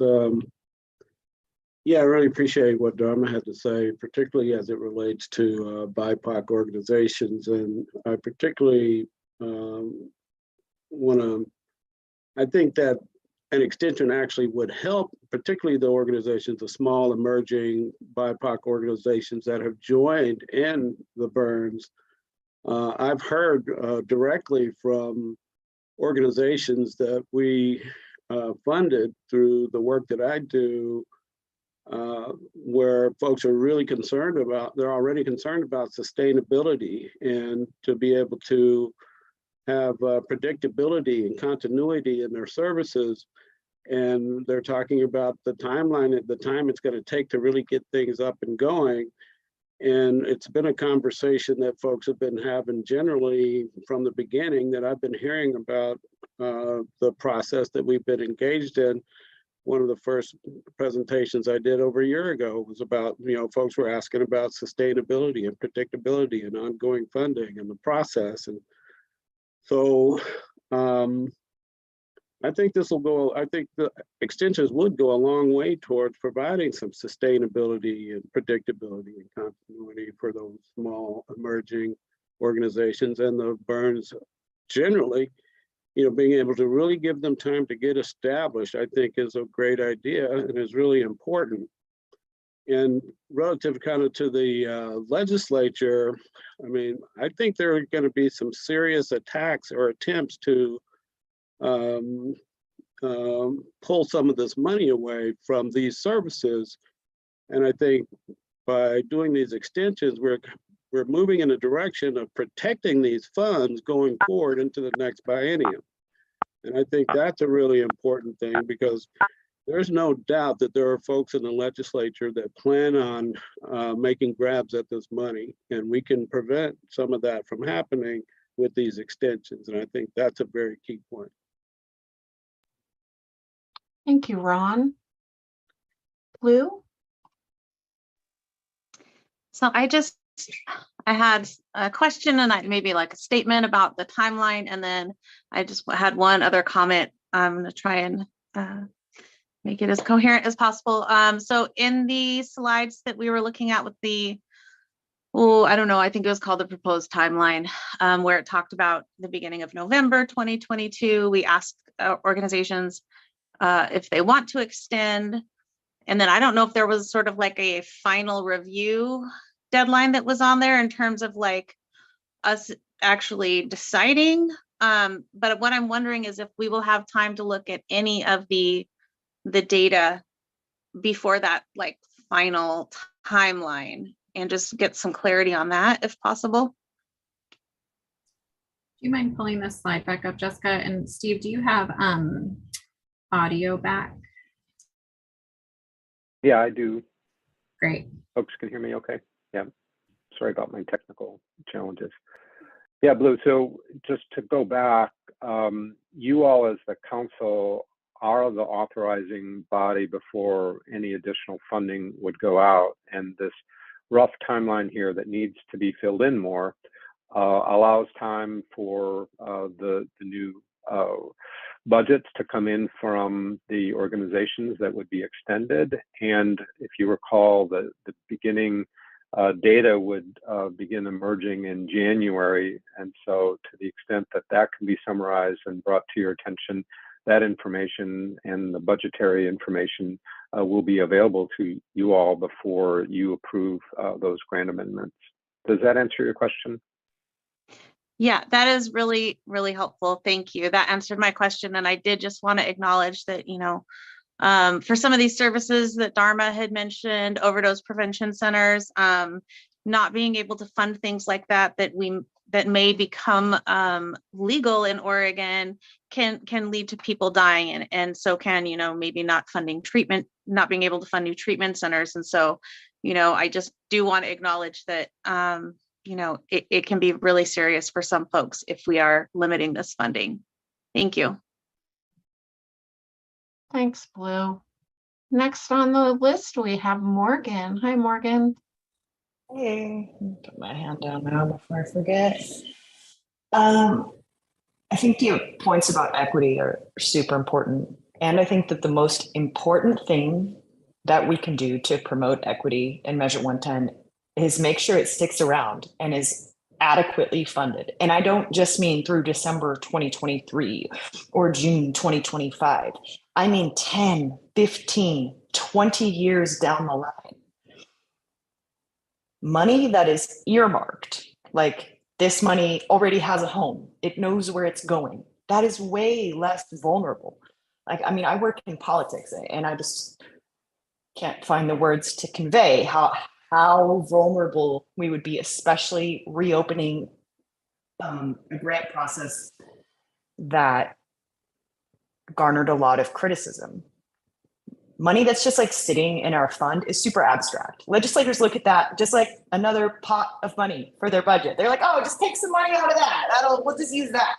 Yeah, I really appreciate what Dharma had to say, particularly as it relates to BIPOC organizations. And I particularly I think that an extension actually would help, particularly the organizations, the small emerging BIPOC organizations that have joined in the burns. I've heard directly from organizations that we funded through the work that I do, where folks are really concerned about, they're already concerned about sustainability, and to be able to have predictability and continuity in their services. And they're talking about the timeline, at the time it's going to take to really get things up and going. And it's been a conversation that folks have been having generally from the beginning, that I've been hearing about the process that we've been engaged in. One of the first presentations I did over a year ago was about, folks were asking about sustainability and predictability and ongoing funding and the process. And so I think I think the extensions would go a long way towards providing some sustainability and predictability and continuity for those small emerging organizations, and the burns generally, being able to really give them time to get established, I think is a great idea and is really important. And relative kind of to the legislature, I mean, I think there are going to be some serious attacks or attempts to pull some of this money away from these services. And I think by doing these extensions, we're moving in a direction of protecting these funds going forward into the next biennium. And I think that's a really important thing, because there's no doubt that there are folks in the legislature that plan on making grabs at this money, and we can prevent some of that from happening with these extensions. And I think that's a very key point. Thank you, Ron. Lou? So I had a question and maybe like a statement about the timeline, and then I just had one other comment. I'm going to try and make it as coherent as possible. So in the slides that we were looking at with the, I don't know, I think it was called the proposed timeline, where it talked about the beginning of November 2022. We asked organizations if they want to extend. And then I don't know if there was sort of like a final review deadline that was on there in terms of like us actually deciding. But what I'm wondering is if we will have time to look at any of the data before that like final timeline, and just get some clarity on that if possible. Do you mind pulling this slide back up, Jessica? And Steve, do you have audio back? Yeah, I do. Great. Folks can hear me okay? Yeah. Sorry about my technical challenges. Yeah, Blue, so just to go back, you all as the council are the authorizing body before any additional funding would go out. And this rough timeline here that needs to be filled in more allows time for the new budgets to come in from the organizations that would be extended. And if you recall, the beginning data would begin emerging in January. And so to the extent that that can be summarized and brought to your attention, that information and the budgetary information will be available to you all before you approve those grant amendments. Does that answer your question? Yeah, that is really, really helpful. Thank you. That answered my question. And I did just want to acknowledge that, for some of these services that Dharma had mentioned, overdose prevention centers, not being able to fund things like that that may become legal in Oregon can lead to people dying, and so can, maybe not funding treatment, not being able to fund new treatment centers. And so, I just do want to acknowledge that it can be really serious for some folks if we are limiting this funding. Thank you. Thanks, Blue. Next on the list, we have Morgan. Hi, Morgan. Hey, put my hand down now before I forget. I think your points about equity are super important. And I think that the most important thing that we can do to promote equity in Measure 110 is make sure it sticks around and is adequately funded. And I don't just mean through December 2023 or June 2025. I mean 10, 15, 20 years down the line. Money that is earmarked, like this money already has a home, it knows where it's going, that is way less vulnerable. Like, I mean, I work in politics and I just can't find the words to convey how vulnerable we would be, especially reopening a grant process that garnered a lot of criticism. Money that's just like sitting in our fund is super abstract. Legislators look at that just like another pot of money for their budget. They're like, oh, just take some money out of that. We'll just use that.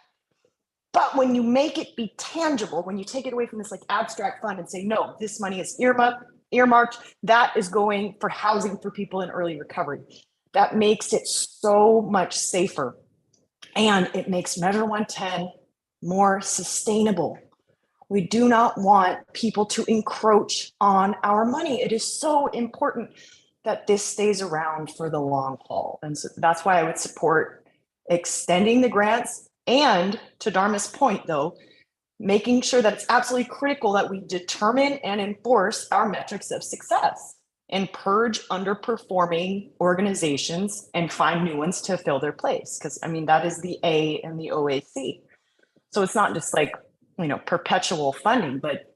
But when you make it be tangible, when you take it away from this like abstract fund and say, no, this money is earmarked, that is going for housing for people in early recovery. That makes it so much safer. And it makes Measure 110 more sustainable. We do not want people to encroach on our money. It is so important that this stays around for the long haul. And so that's why I would support extending the grants, and to Dharma's point though, making sure that it's absolutely critical that we determine and enforce our metrics of success and purge underperforming organizations and find new ones to fill their place. Because I mean, that is the A in the OAC. So it's not just like, perpetual funding, but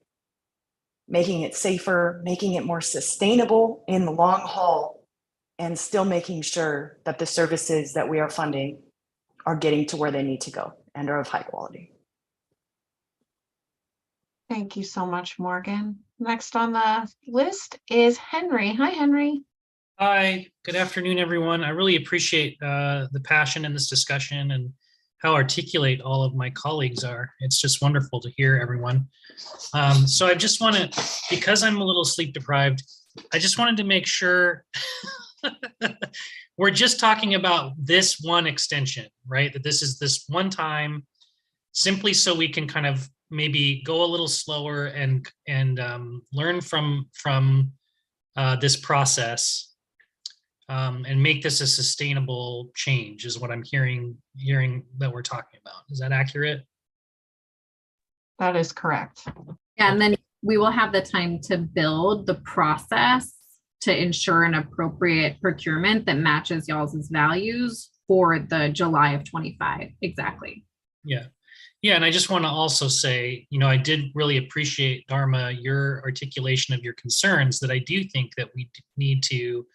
making it safer, making it more sustainable in the long haul, and still making sure that the services that we are funding are getting to where they need to go and are of high quality. Thank you so much, Morgan. Next on the list is Henry. Hi, Henry. Hi, good afternoon, everyone. I really appreciate the passion in this discussion and how articulate all of my colleagues are. It's just wonderful to hear everyone. So I just want to, because I'm a little sleep deprived, I just wanted to make sure we're just talking about this one extension, right? That this is this one time, simply so we can kind of maybe go a little slower and learn from this process. And make this a sustainable change is what I'm hearing that we're talking about. Is that accurate? That is correct. Yeah, and then we will have the time to build the process to ensure an appropriate procurement that matches y'all's values for the July of 25. Exactly. Yeah. Yeah, and I just want to also say, I did really appreciate, Dharma, your articulation of your concerns, that I do think that we need to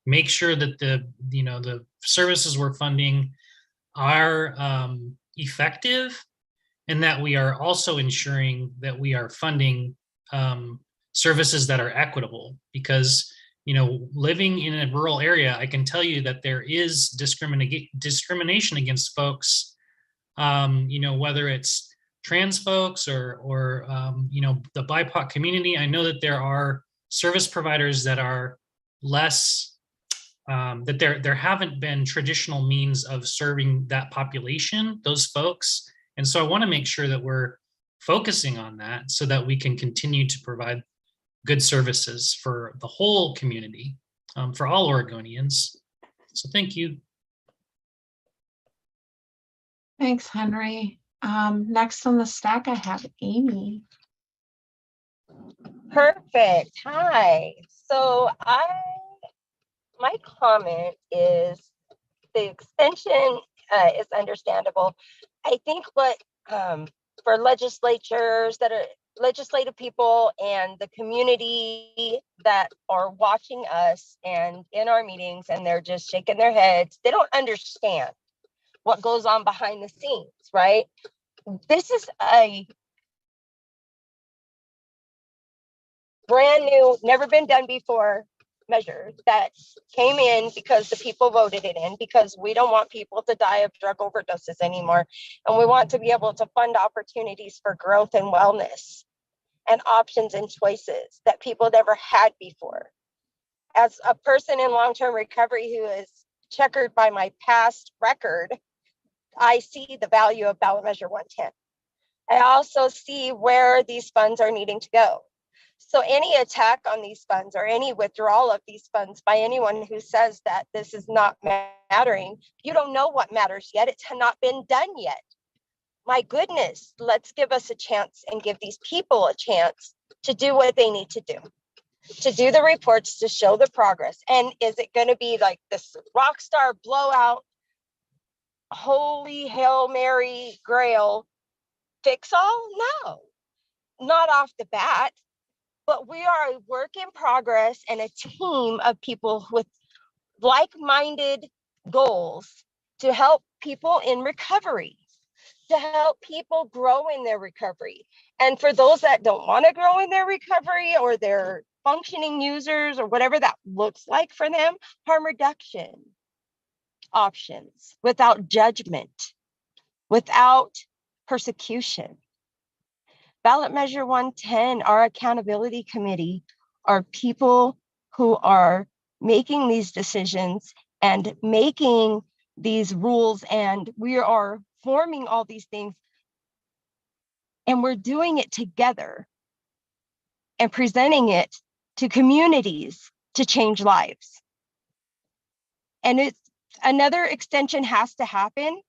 make sure that the services we're funding are effective, and that we are also ensuring that we are funding services that are equitable. Because living in a rural area, I can tell you that there is discrimination against folks, whether it's trans folks or the BIPOC community. I know that there are service providers that are less that there haven't been traditional means of serving that population, those folks. And so I want to make sure that we're focusing on that so that we can continue to provide good services for the whole community, for all Oregonians. So thank you. Thanks, Henry. Next on the stack, I have Amy. Perfect. Hi. So my comment is the extension is understandable. I think what for legislatures that are legislative people and the community that are watching us and in our meetings and they're just shaking their heads, they don't understand what goes on behind the scenes, right? This is a brand new, never been done before measure that came in because the people voted it in, because we don't want people to die of drug overdoses anymore. And we want to be able to fund opportunities for growth and wellness and options and choices that people never had before. As a person in long-term recovery who is checkered by my past record, I see the value of ballot measure 110. I also see where these funds are needing to go. So any attack on these funds or any withdrawal of these funds by anyone who says that this is not mattering, you don't know what matters yet. It's not been done yet. My goodness, let's give us a chance and give these people a chance to do what they need to do the reports, to show the progress. And is it going to be like this rock star blowout, holy Hail Mary Grail fix all? No, not off the bat. But we are a work in progress and a team of people with like-minded goals to help people in recovery, to help people grow in their recovery. And for those that don't want to grow in their recovery, or they're functioning users or whatever that looks like for them, harm reduction options without judgment, without persecution. Ballot measure 110, our accountability committee, are people who are making these decisions and making these rules, and we are forming all these things, and we're doing it together and presenting it to communities to change lives. And it's another extension has to happen.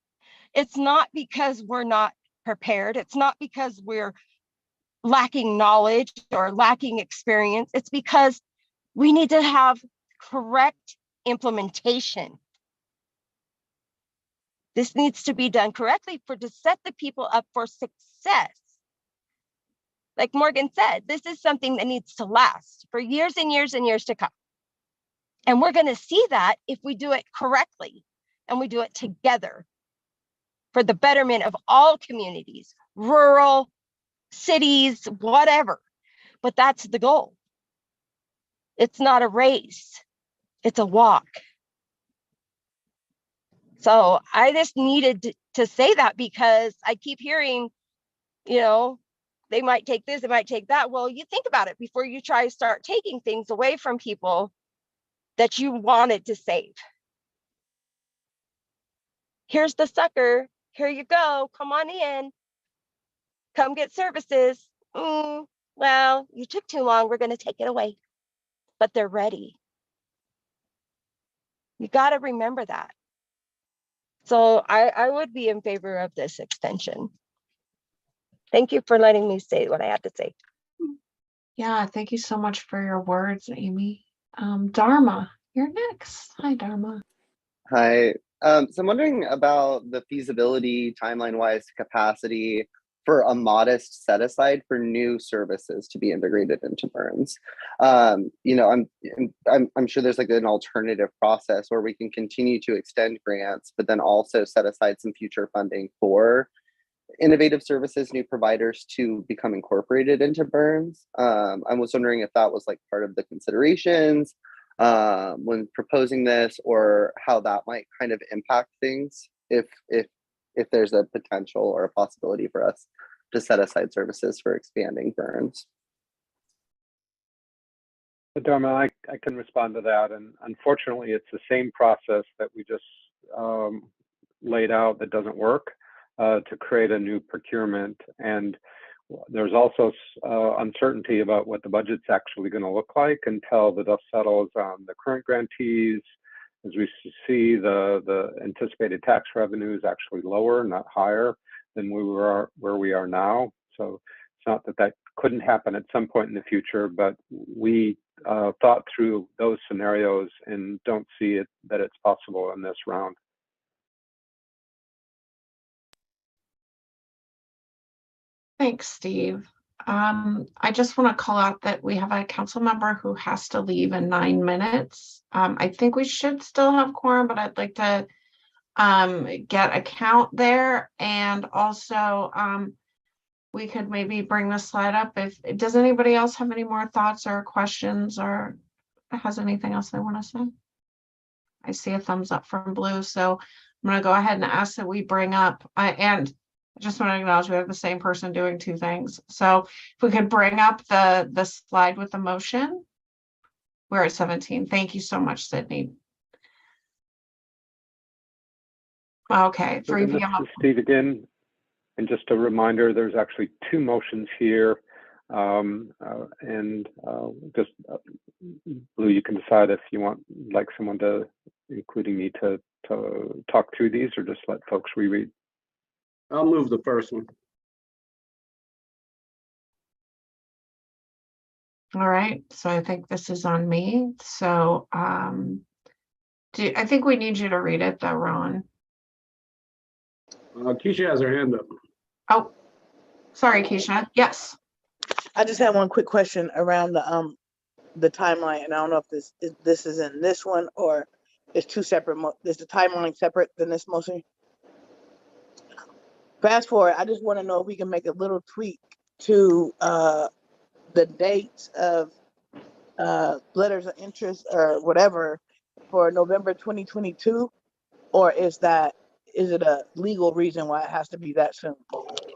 It's not because we're not prepared. It's not because we're lacking knowledge or lacking experience. It's because we need to have correct implementation. This needs to be done correctly to set the people up for success. Like Morgan said, this is something that needs to last for years and years and years to come. And we're going to see that if we do it correctly and we do it together for the betterment of all communities, rural, cities, whatever. But that's the goal. It's not a race, it's a walk. So I just needed to say that because I keep hearing, they might take this, they might take that. Well, you think about it before you try to start taking things away from people that you wanted to save. Here's the sucker. Here you go. Come on in. Come get services. Well, you took too long. We're going to take it away. But they're ready. You got to remember that. So I would be in favor of this extension. Thank you for letting me say what I had to say. Yeah, thank you so much for your words, Amy. Dharma, you're next. Hi, Dharma. Hi. So I'm wondering about the feasibility, timeline-wise, capacity for a modest set aside for new services to be integrated into Burns. I'm sure there's like an alternative process where we can continue to extend grants, but then also set aside some future funding for innovative services, new providers to become incorporated into Burns. I was wondering if that was like part of the considerations when proposing this, or how that might kind of impact things if there's a potential or a possibility for us to set aside services for expanding Burns. Dharma, I can respond to that. And unfortunately, it's the same process that we just laid out that doesn't work to create a new procurement. And there's also uncertainty about what the budget's actually going to look like until the dust settles on the current grantees. As we see, the anticipated tax revenue is actually lower, not higher than where we are now. So it's not that couldn't happen at some point in the future, but we thought through those scenarios and don't see that it's possible in this round. Thanks, Steve. I just want to call out that we have a council member who has to leave in 9 minutes. I think we should still have quorum, but I'd like to get a count there. And also, we could maybe bring the slide up. Does anybody else have any more thoughts or questions or has anything else they want to say? I see a thumbs up from Blue, so I'm going to go ahead and ask that we bring up, and I just want to acknowledge we have the same person doing 2 things. So if we could bring up the slide with the motion. We're at 17. Thank you so much, Sydney. Okay, 3 p.m. This is Steve again. And just a reminder, there's actually 2 motions here. Just Blue, you can decide if you want like someone to, including me, to talk through these or just let folks reread. I'll move the first one. All right, so I think this is on me. So I think we need you to read it though, Ron. Keisha has her hand up. Oh, sorry, Keisha. Yes. I just have one quick question around the timeline, and I don't know if this is in this one or it's 2 separate. Is the timeline separate than this motion? Fast forward, I just want to know if we can make a little tweak to the dates of letters of interest or whatever for November 2022, or is it a legal reason why it has to be that soon?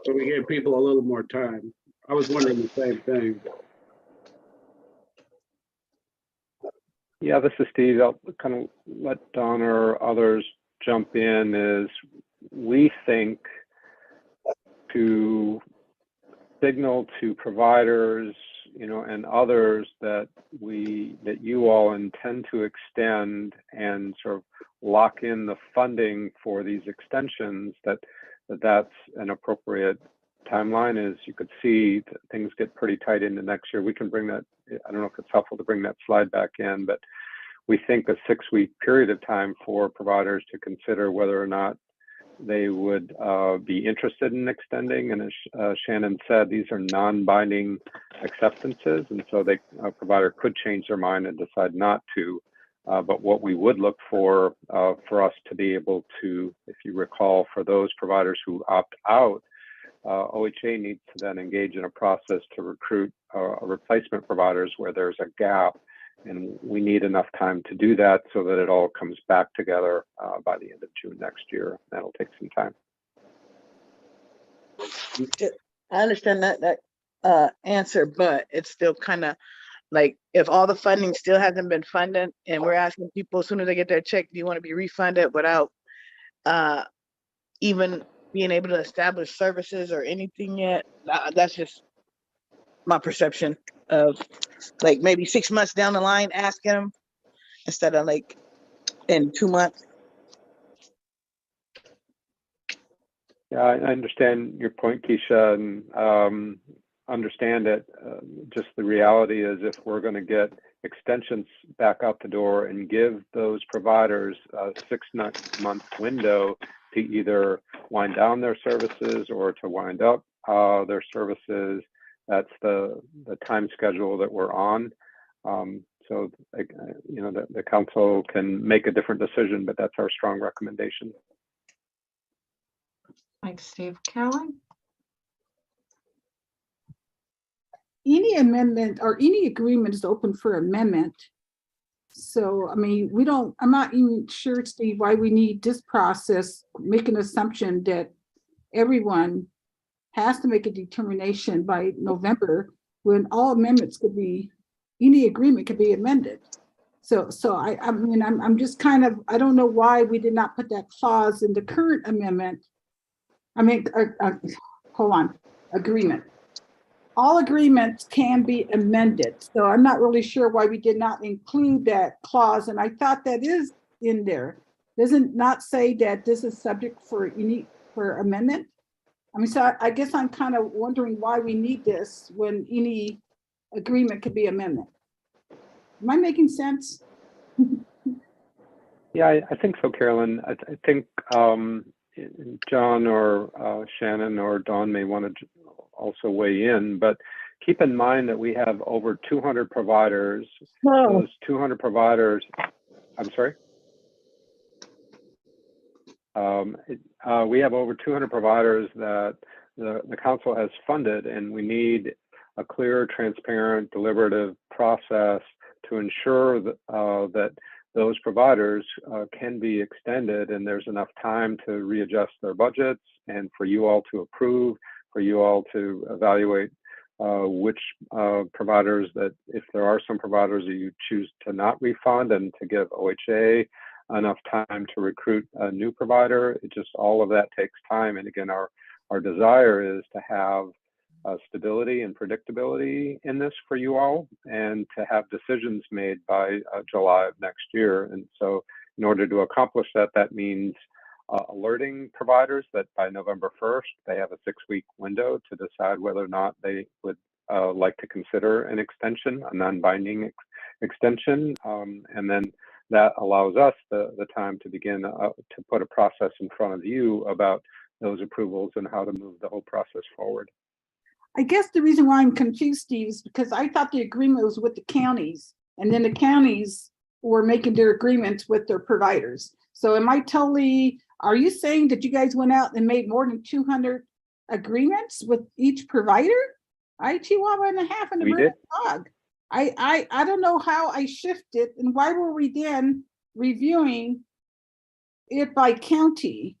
So we gave people a little more time. I was wondering the same thing. Yeah, this is Steve. I'll kind of let Don or others jump in. Is we think to signal to providers, and others that you all intend to extend and sort of lock in the funding for these extensions, that's an appropriate timeline. As you could see, things get pretty tight into next year. We can bring that, I don't know if it's helpful to bring that slide back in, but we think a 6-week period of time for providers to consider whether or not they would be interested in extending. And as Shannon said, these are non-binding acceptances, and so a provider could change their mind and decide not to. But what we would look for us to be able to, if you recall, for those providers who opt out, OHA needs to then engage in a process to recruit replacement providers where there's a gap. And we need enough time to do that so that it all comes back together by the end of June next year. That'll take some time. I understand that answer, but it's still kind of like if all the funding still hasn't been funded and we're asking people as soon as they get their check, do you want to be refunded without even being able to establish services or anything yet? That's just my perception of like maybe 6 months down the line asking them instead of like in 2 months. Yeah, I understand your point, Keisha, and understand it. Just the reality is if we're going to get extensions back out the door and give those providers a 6-month window to either wind down their services or to wind up their services, that's the time schedule that we're on. So, the council can make a different decision, but that's our strong recommendation. Thanks, Steve. Caroline? Any amendment or any agreement is open for amendment. So, I mean, I'm not even sure, Steve, why we need this process, make an assumption that everyone has to make a determination by November when all amendments any agreement could be amended. So I mean, I'm just kind of, I don't know why we did not put that clause in the current amendment. I mean, hold on, agreement. All agreements can be amended. So I'm not really sure why we did not include that clause. And I thought that is in there. Doesn't not say that this is subject for amendment? I mean, so I guess I'm kind of wondering why we need this when any agreement could be amendment. Am I making sense? Yeah, I think so, Carolyn. I think John or Shannon or Dawn may want to also weigh in, but keep in mind that we have over 200 providers. Those 200 providers, I'm sorry? We have over 200 providers that the council has funded, and we need a clear, transparent, deliberative process to ensure that those providers can be extended and there's enough time to readjust their budgets and for you all to approve, for you all to evaluate which providers that, if there are some providers that you choose to not refund, and to give OHA enough time to recruit a new provider. It just, all of that takes time. And again, our desire is to have stability and predictability in this for you all, and to have decisions made by July of next year. And so in order to accomplish that, that means alerting providers that by November 1st, they have a 6-week window to decide whether or not they would like to consider an extension, a non-binding extension. And then that allows us the time to begin to put a process in front of you about those approvals and how to move the whole process forward. I guess the reason why I'm confused, Steve, is because I thought the agreement was with the counties, and then the counties were making their agreements with their providers. So am I totally, are you saying that you guys went out and made more than 200 agreements with each provider? I Chihuahua and a half and a bird dog. I don't know how I shifted, and why were we then reviewing it by county?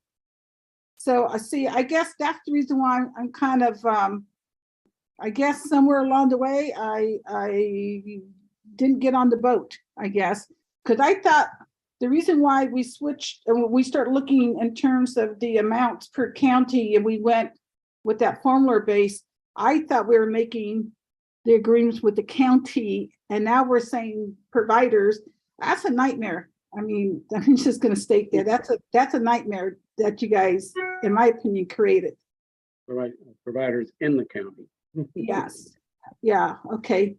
So I see, I guess that's the reason why I'm kind of, I guess somewhere along the way, I didn't get on the boat, I guess, because I thought the reason why we switched and we start looking in terms of the amounts per county, and we went with that formula base, I thought we were making the agreements with the county, and now we're saying providers. That's a nightmare. I mean, I'm just going to state there. That's a nightmare that you guys, in my opinion, created. Right, providers in the county. Yes. Yeah. Okay.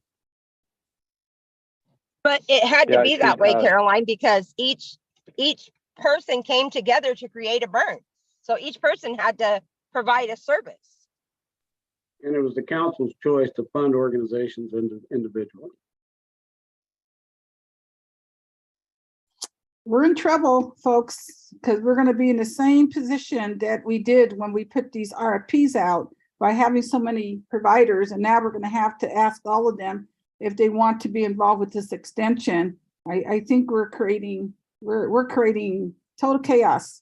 But it had to be that way, Caroline, because each person came together to create a burn. So each person had to provide a service. And it was the council's choice to fund organizations individually. We're in trouble, folks, because we're going to be in the same position that we did when we put these RFPs out, by having so many providers, and now we're going to have to ask all of them if they want to be involved with this extension. I think we're creating total chaos.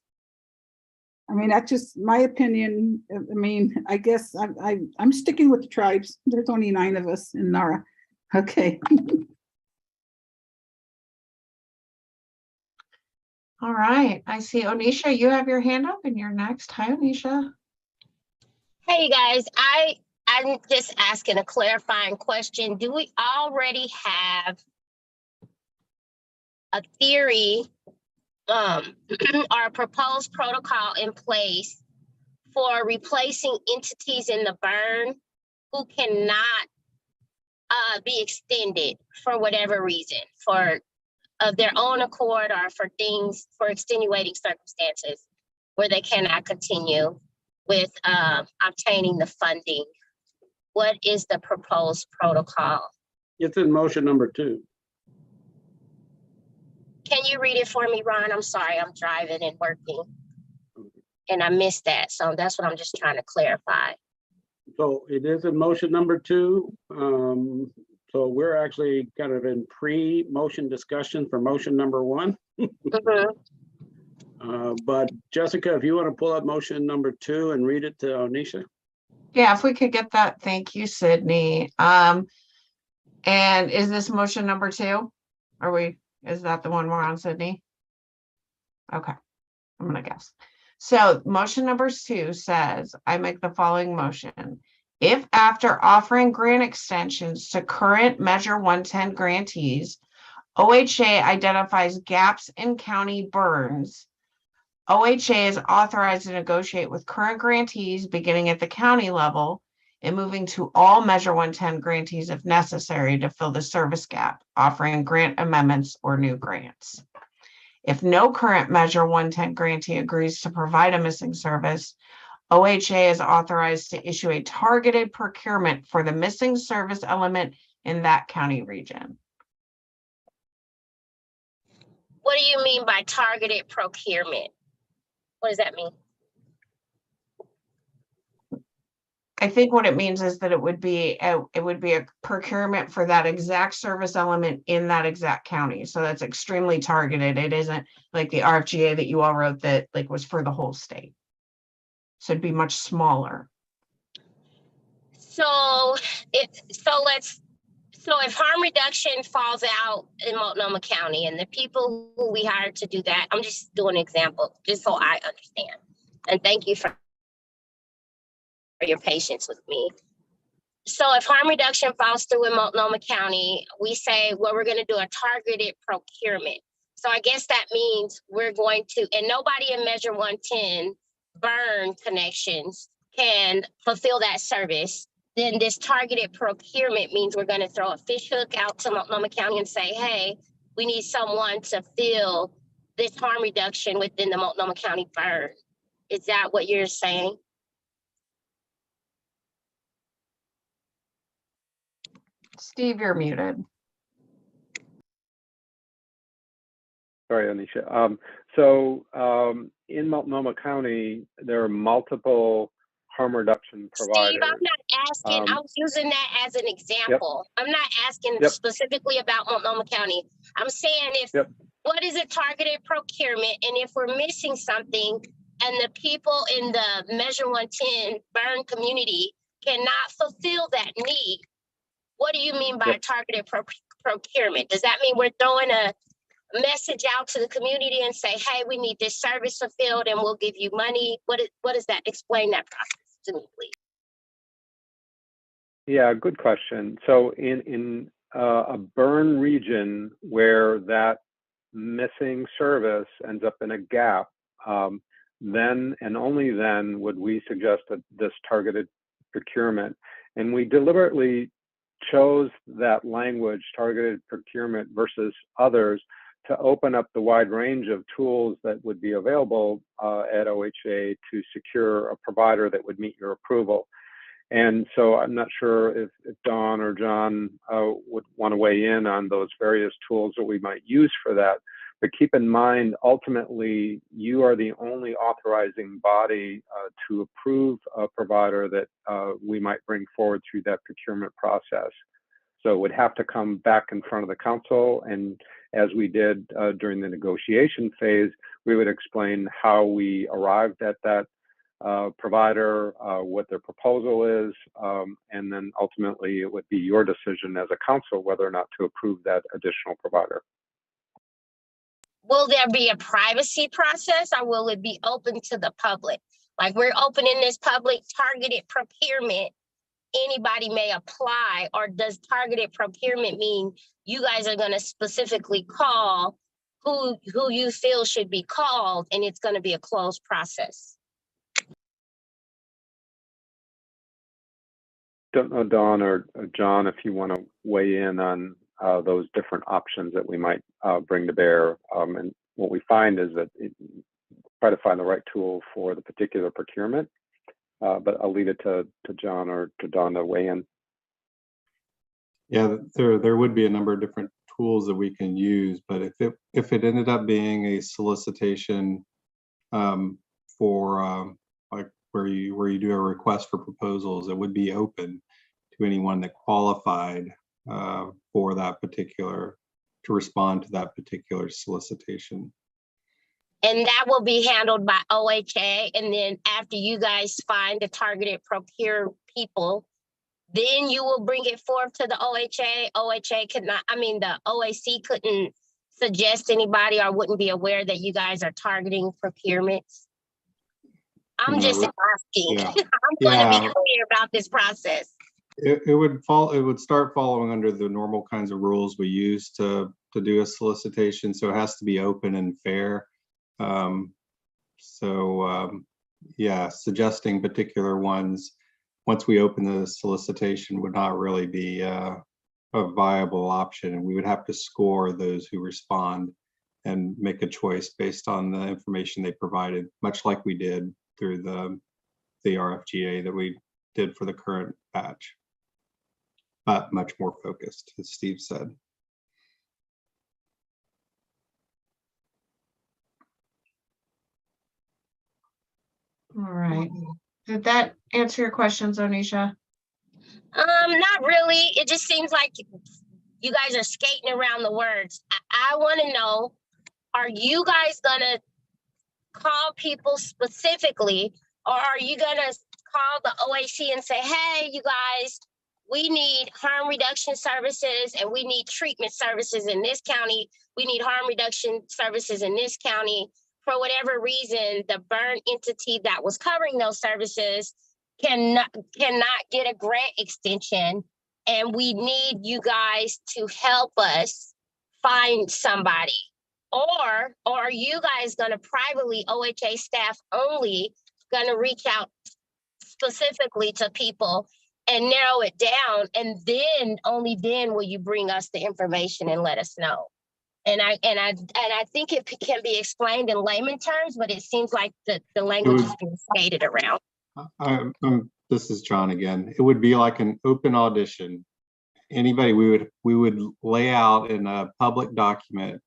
I mean, that's just my opinion. I mean, I guess I'm sticking with the tribes. There's only 9 of us in NARA. Okay. All right. I see Onisha, you have your hand up and you're next. Hi, Onisha. Hey guys, I'm just asking a clarifying question. Do we already have a theory or a proposed protocol in place for replacing entities in the burn who cannot be extended for whatever reason, of their own accord, or for extenuating circumstances where they cannot continue with obtaining the funding? What is the proposed protocol? It's in motion number 2. Can you read it for me, Ron? I'm sorry, I'm driving and working, and I missed that. So that's what I'm just trying to clarify. So it is in motion number 2. So we're actually kind of in pre-motion discussion for motion number 1. But Jessica, if you want to pull up motion number 2 and read it to Onisha. Yeah, if we could get that. Thank you, Sydney. And is this motion number 2? Is that the one we're on, Sydney? Okay, I'm gonna guess. So motion number 2 says, I make the following motion. If after offering grant extensions to current Measure 110 grantees, OHA identifies gaps in county burns, OHA is authorized to negotiate with current grantees beginning at the county level and moving to all Measure 110 grantees if necessary to fill the service gap, offering grant amendments or new grants. If no current Measure 110 grantee agrees to provide a missing service, OHA is authorized to issue a targeted procurement for the missing service element in that county region. What do you mean by targeted procurement? What does that mean? I think what it means is that it would be a procurement for that exact service element in that exact county. So that's extremely targeted. It isn't like the RFGA that you all wrote that like was for the whole state. So it'd be much smaller. So if harm reduction falls out in Multnomah County and the people who we hired to do that, I'm just doing an example, just so I understand. And thank you for your patience with me. So if harm reduction falls through in Multnomah County, we say, well, we're going to do a targeted procurement. So I guess that means we're going to, and nobody in Measure 110 burn connections can fulfill that service. Then this targeted procurement means we're going to throw a fish hook out to Multnomah County and say, hey, we need someone to fill this harm reduction within the Multnomah County burn. Is that what you're saying? Steve, you're muted. Sorry, Anisha. In Multnomah County, there are multiple harm reduction providers. Steve, I'm not asking, I was using that as an example. Yep. I'm not asking specifically about Multnomah County. I'm saying what is a targeted procurement, and if we're missing something and the people in the Measure 110 burn community cannot fulfill that need, what do you mean by targeted procurement? Does that mean we're throwing a message out to the community and say, hey, we need this service fulfilled and we'll give you money? What is that? Explain that process to me, please. Yeah, good question. So in a burn region where that missing service ends up in a gap, then and only then would we suggest this targeted procurement. And we deliberately chose that language, targeted procurement versus others, to open up the wide range of tools that would be available at OHA to secure a provider that would meet your approval. And so I'm not sure if Dawn or John would want to weigh in on those various tools that we might use for that. But keep in mind, ultimately, you are the only authorizing body to approve a provider that we might bring forward through that procurement process. So it would have to come back in front of the council, and as we did during the negotiation phase, we would explain how we arrived at that provider, what their proposal is, and then ultimately it would be your decision as a council whether or not to approve that additional provider. Will there be a privacy process, or will it be open to the public? Like, we're opening this public targeted procurement, anybody may apply, or does targeted procurement mean you guys are going to specifically call who you feel should be called, and it's going to be a closed process? Don't know, Dawn or John, if you want to weigh in on those different options that we might bring to bear. And what we find is that try to find the right tool for the particular procurement. But I'll leave it to John or to Dawn to weigh in. Yeah, there would be a number of different tools that we can use, but if it ended up being a solicitation for like where you do a request for proposals, it would be open to anyone that qualified for that particular, to respond to that particular solicitation. And that will be handled by OHA. And then after you guys find the targeted procure people, then you will bring it forth to the OHA. OHA could not, I mean, the OAC couldn't suggest anybody or wouldn't be aware that you guys are targeting procurements. I'm just asking. Yeah. I'm going to be clear about this process. It would start following under the normal kinds of rules we use to do a solicitation. So it has to be open and fair. So yeah, suggesting particular ones once we open the solicitation would not really be a viable option, and we would have to score those who respond and make a choice based on the information they provided, much like we did through the RFGA that we did for the current batch, but much more focused, as Steve said. All right. Did that answer your questions, Onisha? Not really. It just seems like you guys are skating around the words. I want to know, are you guys gonna call people specifically, or are you gonna call the OAC and say, hey, you guys, we need harm reduction services and we need treatment services in this county. We need harm reduction services in this county. For whatever reason, the burn entity that was covering those services cannot get a grant extension, and we need you guys to help us find somebody. Or are you guys gonna privately, OHA staff only, gonna reach out specifically to people and narrow it down, and then only then will you bring us the information and let us know? And I think it can be explained in layman terms, but it seems like the language is being skated around. This is John again. It would be like an open audition. Anybody, we would lay out in a public document,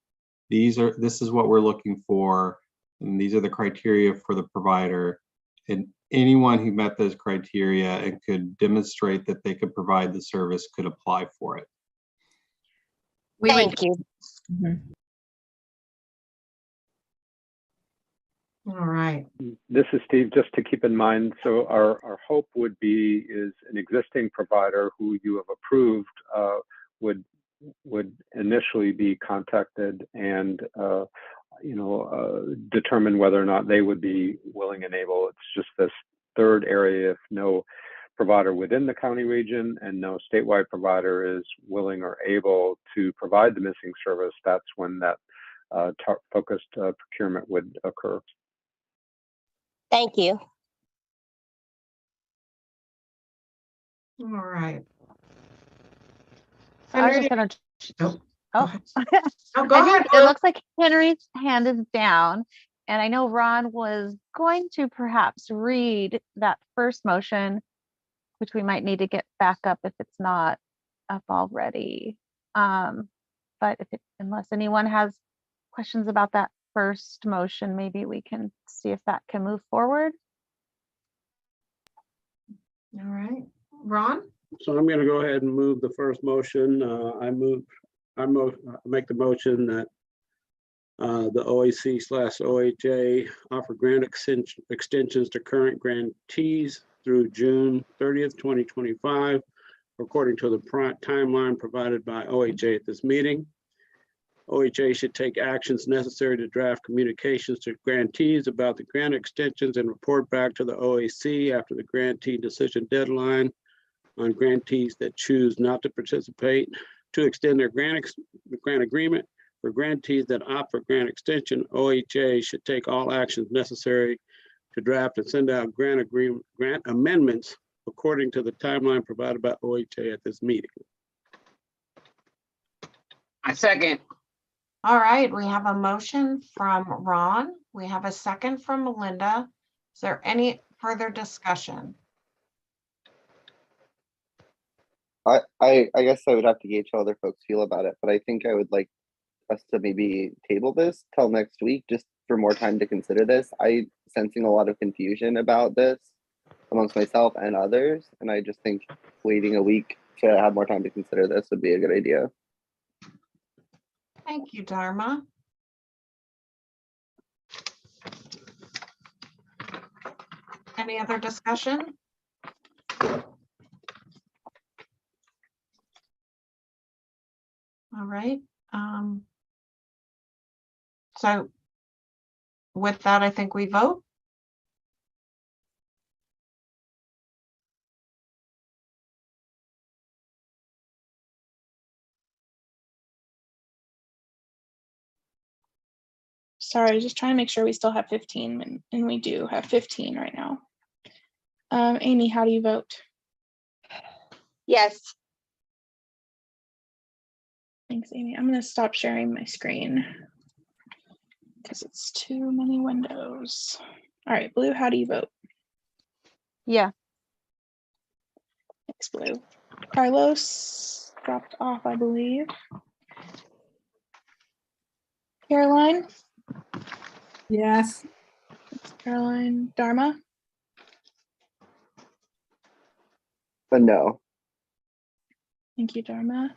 this is what we're looking for, and these are the criteria for the provider. And anyone who met those criteria and could demonstrate that they could provide the service could apply for it. Thank you. All right. This is Steve, just to keep in mind. So our hope would be is an existing provider who you have approved would initially be contacted and determine whether or not they would be willing and able. It's just this third area, if no provider within the county region and no statewide provider is willing or able to provide the missing service, that's when that focused procurement would occur. Thank you. All right. I was just gonna. Oh, Oh, oh, go I ahead. think it looks like Henry's hand is down, and I know Ron was going to perhaps read that first motion, which we might need to get back up if it's not up already. But unless anyone has questions about that first motion, maybe we can see if that can move forward. All right, Ron? So I'm going to go ahead and move the first motion. I make the motion that the OAC/OHA offer grant extensions to current grantees through June 30th, 2025, according to the timeline provided by OHA at this meeting. OHA should take actions necessary to draft communications to grantees about the grant extensions and report back to the OAC after the grantee decision deadline on grantees that choose not to participate. To extend their grant agreement, for grantees that opt for grant extension, OHA should take all actions necessary to draft and send out grant amendments according to the timeline provided by OHA at this meeting. I second. All right, we have a motion from Ron. We have a second from Melinda. Is there any further discussion? I guess I would have to gauge how other folks feel about it, but I think I would like us to maybe table this till next week, just for more time to consider this. I'm sensing a lot of confusion about this amongst myself and others, and I just think waiting a week to have more time to consider this would be a good idea. Thank you, Dharma. Any other discussion? All right. So with that, I think we vote. Sorry, just trying to make sure we still have 15, and we do have 15 right now. Amy, how do you vote? Yes. Thanks, Amy. I'm going to stop sharing my screen because it's too many windows. All right, Blue, how do you vote? Yeah. Thanks, Blue. Carlos dropped off, I believe. Caroline? Yes. Caroline. Dharma? But no. Thank you, Dharma.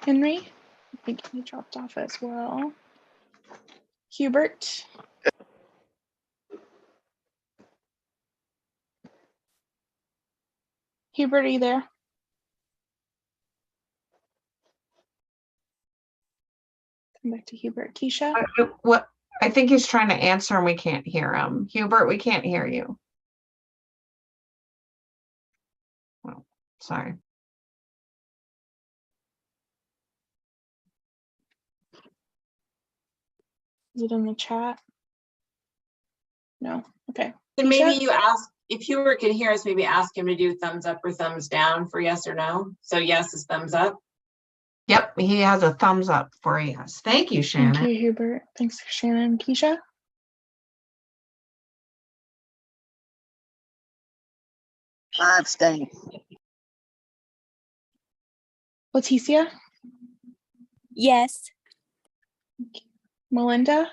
Henry? I think he dropped off as well. Hubert? Hubert, are you there? Come back to Hubert. Keisha? What? I think he's trying to answer and we can't hear him. Hubert, we can't hear you. Oh, sorry. Is it in the chat? No. Okay. Then maybe Keisha? you ask, if Hubert can hear us, maybe ask him to do thumbs up or thumbs down for yes or no. So yes is thumbs up. Yep, he has a thumbs up for yes. Thank you, Shannon. Thank you, Hubert. Thanks, Shannon. Keisha? Abstain. Leticia? Yes. Melinda?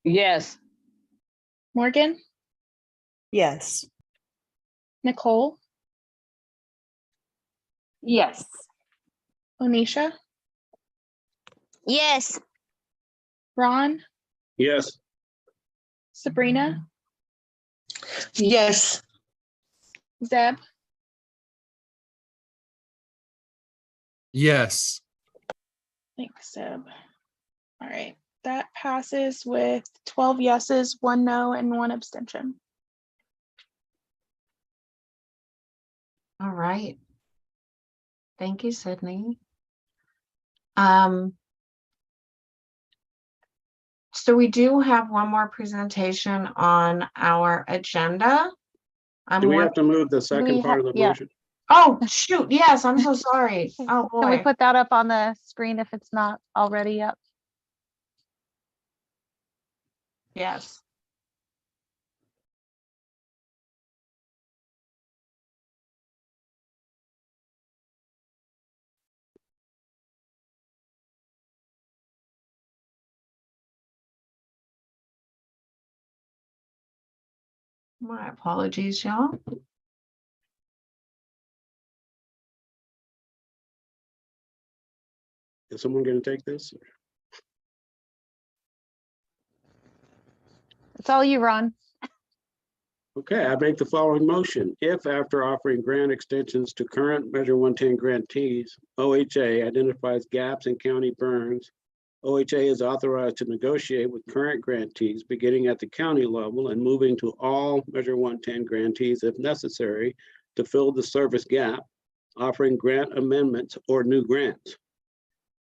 Yes. Morgan? Yes. Nicole? Yes. Onisha? Yes. Ron? Yes. Sabrina? Yes. Zeb? Yes. Thanks, Zeb. All right. That passes with 12 yeses, 1 no, and 1 abstention. All right. Thank you, Sydney. So we do have one more presentation on our agenda. Do we have to move the second part of the motion? Oh, shoot. Yes, I'm so sorry. Oh, boy. Can we put that up on the screen if it's not already up? Yes. My apologies, y'all. Is someone going to take this? It's all you, Ron. Okay, I make the following motion. If after offering grant extensions to current Measure 110 grantees, OHA identifies gaps in county burns, OHA is authorized to negotiate with current grantees beginning at the county level and moving to all Measure 110 grantees if necessary to fill the service gap, offering grant amendments or new grants.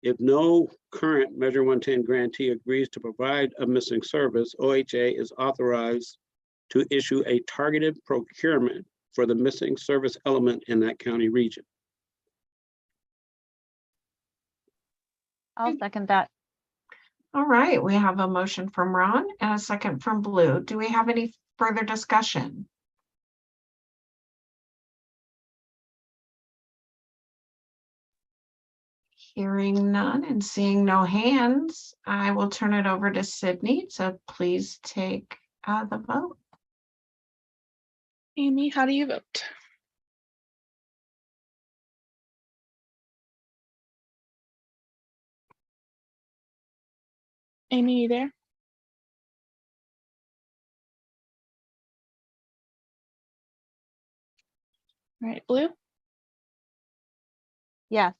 If no current Measure 110 grantee agrees to provide a missing service, OHA is authorized to issue a targeted procurement for the missing service element in that county region. I'll second that. All right, we have a motion from Ron and a second from Blue. Do we have any further discussion? Hearing none and seeing no hands, I will turn it over to Sydney. So please take the vote. Amy, how do you vote? Amy, you there? All right, Blue? Yes.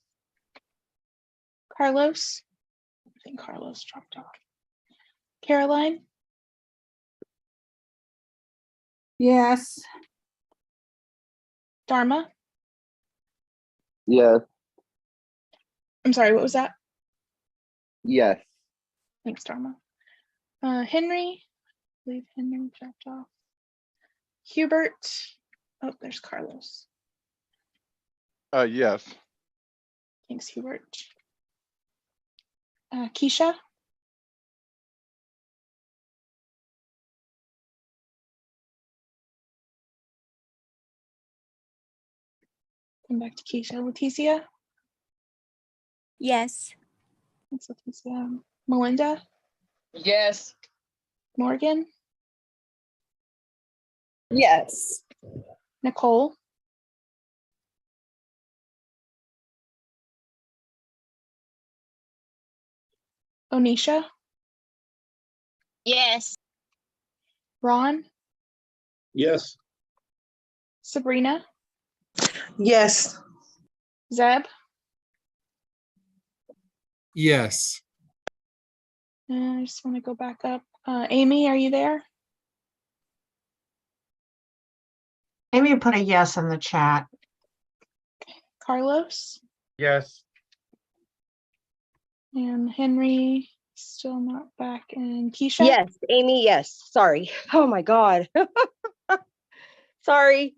Carlos? I think Carlos dropped off. Caroline? Yes. Dharma? Yes. I'm sorry, what was that? Yes. Thanks, Dharma. Henry, I believe Henry dropped off. Hubert, oh, there's Carlos. Yes. Thanks, Hubert. Keisha? Come back to Keisha. Leticia? Yes. Thanks, Leticia. Melinda? Yes. Morgan? Yes. Nicole? Onisha? Yes. Ron? Yes. Sabrina? Yes. Zeb? Yes. And I just want to go back up. Amy, are you there? Amy put a yes in the chat. Carlos? Yes. And Henry, still not back. And Keisha? Yes, Amy, yes. Sorry. Oh my God. Sorry.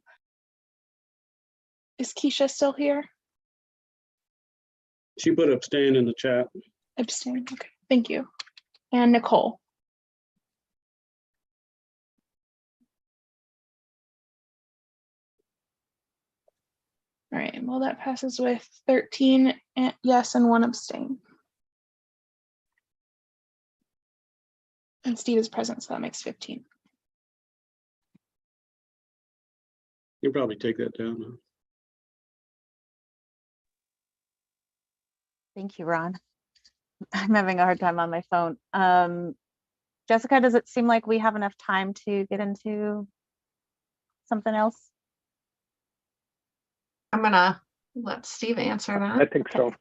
Is Keisha still here? She put abstain in the chat. Abstain. Okay, thank you. And Nicole? All right, well, that passes with 13 yes and 1 abstain. And Steve is present, so that makes 15. You can probably take that down now. Thank you, Ron. I'm having a hard time on my phone. Jessica, does it seem like we have enough time to get into something else? I'm gonna let Steve answer that. I think so.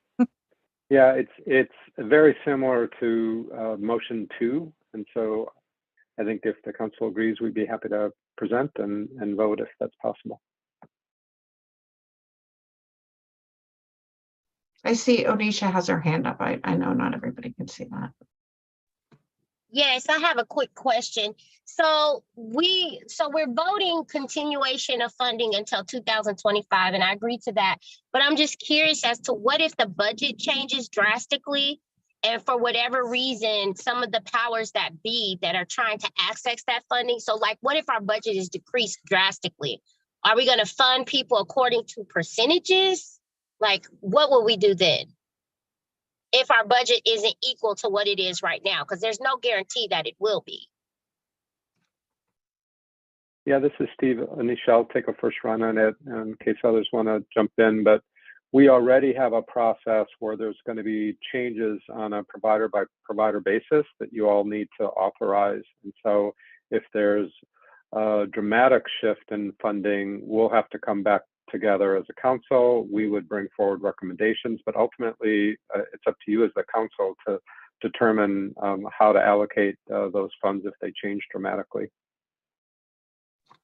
Yeah, it's very similar to motion 2. And so I think if the council agrees, we'd be happy to present and vote if that's possible. I see Onisha has her hand up. I know not everybody can see that. Yes, I have a quick question. So we're voting continuation of funding until 2025, and I agree to that. But I'm just curious as to what if the budget changes drastically, and for whatever reason, some of the powers that be that are trying to access that funding. So like, what if our budget is decreased drastically? Are we going to fund people according to percentages? Like, what will we do then if our budget isn't equal to what it is right now? Because there's no guarantee that it will be. Yeah, this is Steve. Anisha, I'll take a first run on it in case others want to jump in. But we already have a process where there's going to be changes on a provider by provider basis that you all need to authorize. And so if there's a dramatic shift in funding, we'll have to come back together as a council. We would bring forward recommendations, but ultimately it's up to you as the council to determine how to allocate those funds if they change dramatically.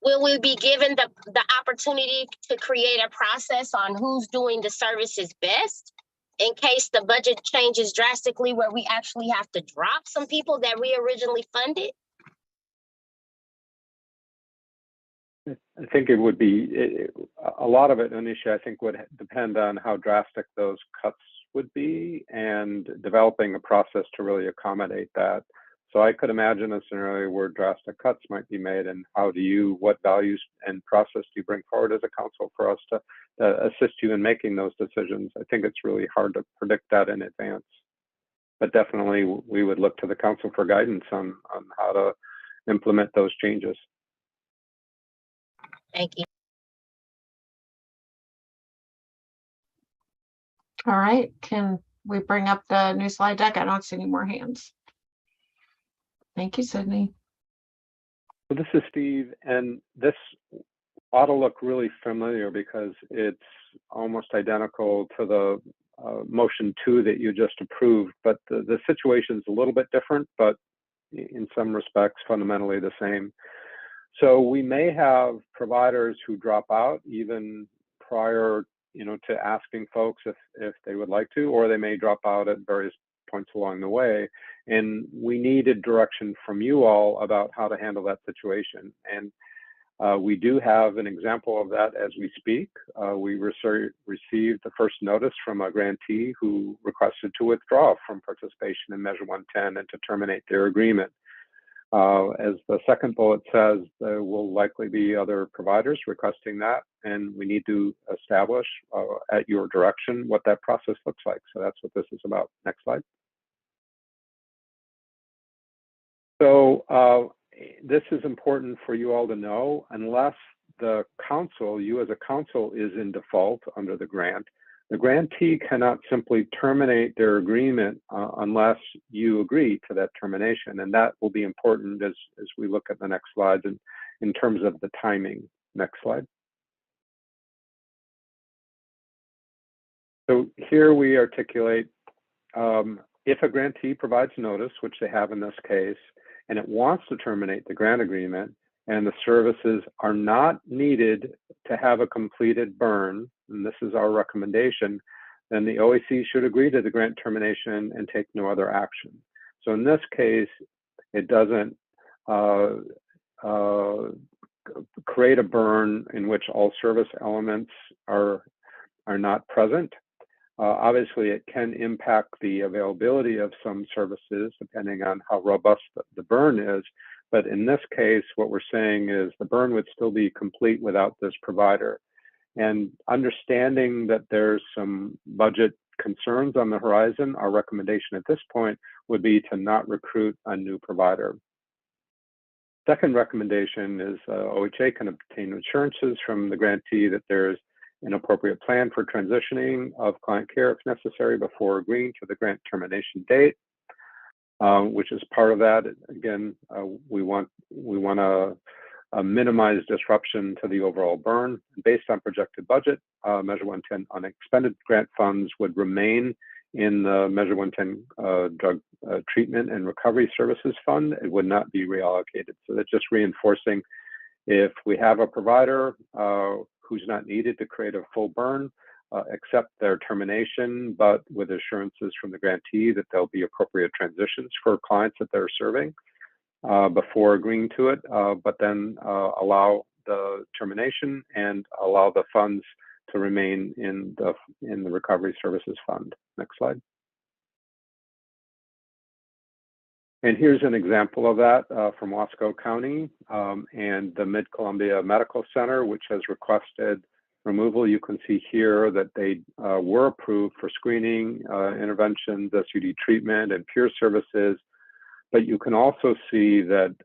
Will we be given the opportunity to create a process on who's doing the services best in case the budget changes drastically where we actually have to drop some people that we originally funded? I think it would be, a lot of it, Anisha, I think would depend on how drastic those cuts would be and developing a process to really accommodate that. So I could imagine a scenario where drastic cuts might be made, and what values and process do you bring forward as a council for us to assist you in making those decisions? I think it's really hard to predict that in advance, but definitely we would look to the council for guidance on how to implement those changes. Thank you. All right, can we bring up the new slide deck? I don't see any more hands. Thank you, Sydney. So this is Steve, and this ought to look really familiar because it's almost identical to the motion 2 that you just approved, but the situation is a little bit different, but in some respects fundamentally the same. So we may have providers who drop out even prior to asking folks if they would like to, or they may drop out at various points along the way. And we needed direction from you all about how to handle that situation. And we do have an example of that as we speak. We received the first notice from a grantee who requested to withdraw from participation in Measure 110 and to terminate their agreement. As the second bullet says, there will likely be other providers requesting that, and we need to establish at your direction what that process looks like. So that's what this is about. Next slide. So this is important for you all to know. Unless the council, you as a council, is in default under the grant, the grantee cannot simply terminate their agreement unless you agree to that termination. And that will be important as we look at the next slides and in terms of the timing. Next slide. So here we articulate if a grantee provides notice, which they have in this case, and it wants to terminate the grant agreement, and the services are not needed to have a completed burn, and this is our recommendation, then the OAC should agree to the grant termination and take no other action. So in this case, it doesn't create a burn in which all service elements are not present. Obviously, it can impact the availability of some services depending on how robust the burn is. But in this case, what we're saying is the burn would still be complete without this provider. And understanding that there's some budget concerns on the horizon, our recommendation at this point would be to not recruit a new provider. Second recommendation is OHA can obtain assurances from the grantee that there's an appropriate plan for transitioning of client care if necessary before agreeing to the grant termination date. Which is part of that. Again, we want to minimize disruption to the overall burn. Based on projected budget, Measure 110 unexpended grant funds would remain in the Measure 110 Drug Treatment and Recovery Services Fund. It would not be reallocated. So that's just reinforcing if we have a provider who's not needed to create a full burn, accept their termination, but with assurances from the grantee that there'll be appropriate transitions for clients that they're serving before agreeing to it, but then allow the termination and allow the funds to remain in the Recovery Services Fund. Next slide. And here's an example of that from Wasco County and the Mid-Columbia Medical Center, which has requested removal. You can see here that they were approved for screening, interventions, SUD treatment, and peer services. But you can also see that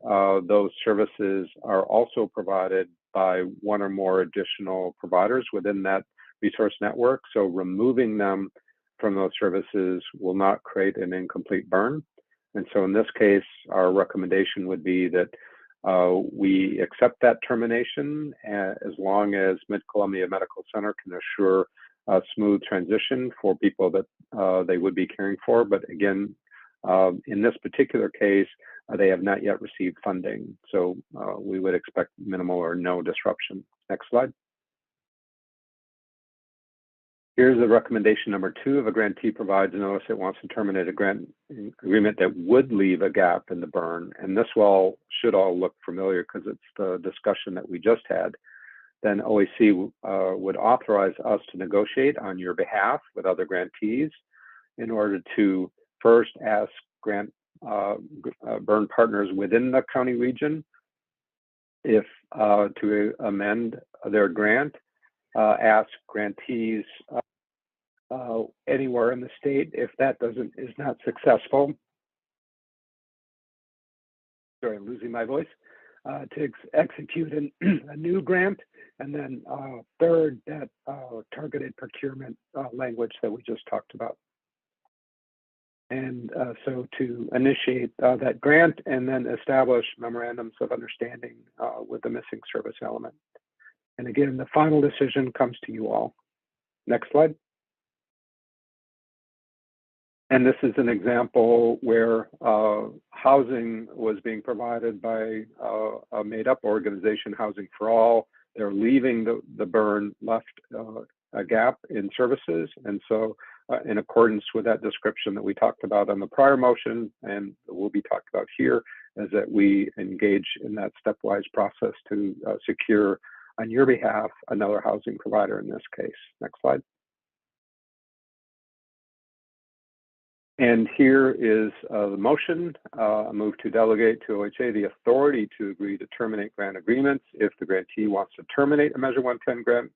those services are also provided by one or more additional providers within that resource network. So removing them from those services will not create an incomplete burn. And so in this case, our recommendation would be that we accept that termination as long as Mid-Columbia Medical Center can assure a smooth transition for people that they would be caring for. But again, in this particular case, they have not yet received funding. So we would expect minimal or no disruption. Next slide. Here's the recommendation number 2. If a grantee provides a notice it wants to terminate a grant agreement that would leave a gap in the burn, and this should all look familiar because it's the discussion that we just had, then OAC would authorize us to negotiate on your behalf with other grantees in order to first ask grant burn partners within the county region if to amend their grant, ask grantees anywhere in the state if that is not successful. Sorry, I'm losing my voice. To execute a new grant, and then third, that targeted procurement language that we just talked about. And so to initiate that grant and then establish memorandums of understanding with the missing service element. And again, the final decision comes to you all. Next slide. And this is an example where housing was being provided by a made-up organization, Housing for All. They're leaving the burn, left a gap in services. And so in accordance with that description that we talked about on the prior motion and will be talked about here, is that we engage in that stepwise process to secure on your behalf another housing provider in this case. Next slide. And here is the motion, a move to delegate to OHA the authority to agree to terminate grant agreements if the grantee wants to terminate a Measure 110 grant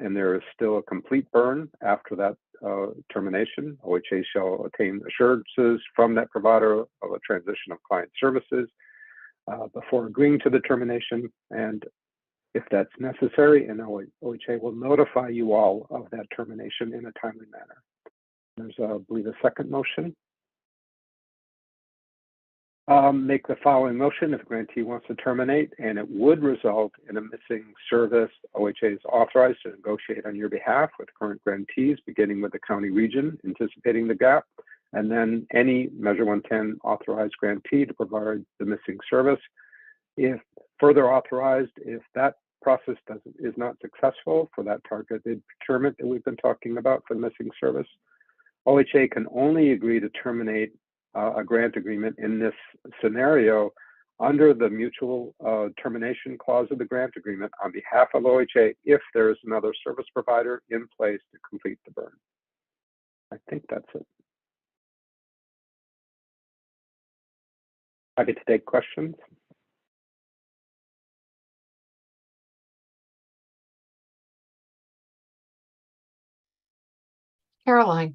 and there is still a complete burn after that termination. OHA shall attain assurances from that provider of a transition of client services before agreeing to the termination. And if that's necessary, and OHA will notify you all of that termination in a timely manner. There's, I believe, a second motion. Make the following motion if a grantee wants to terminate and it would result in a missing service. OHA is authorized to negotiate on your behalf with current grantees, beginning with the county region, anticipating the gap, and then any Measure 110 authorized grantee to provide the missing service. If further authorized, if that process is not successful for that targeted procurement that we've been talking about for the missing service, OHA can only agree to terminate a grant agreement in this scenario under the mutual termination clause of the grant agreement on behalf of OHA if there is another service provider in place to complete the burn. I think that's it. Happy to take questions. Caroline.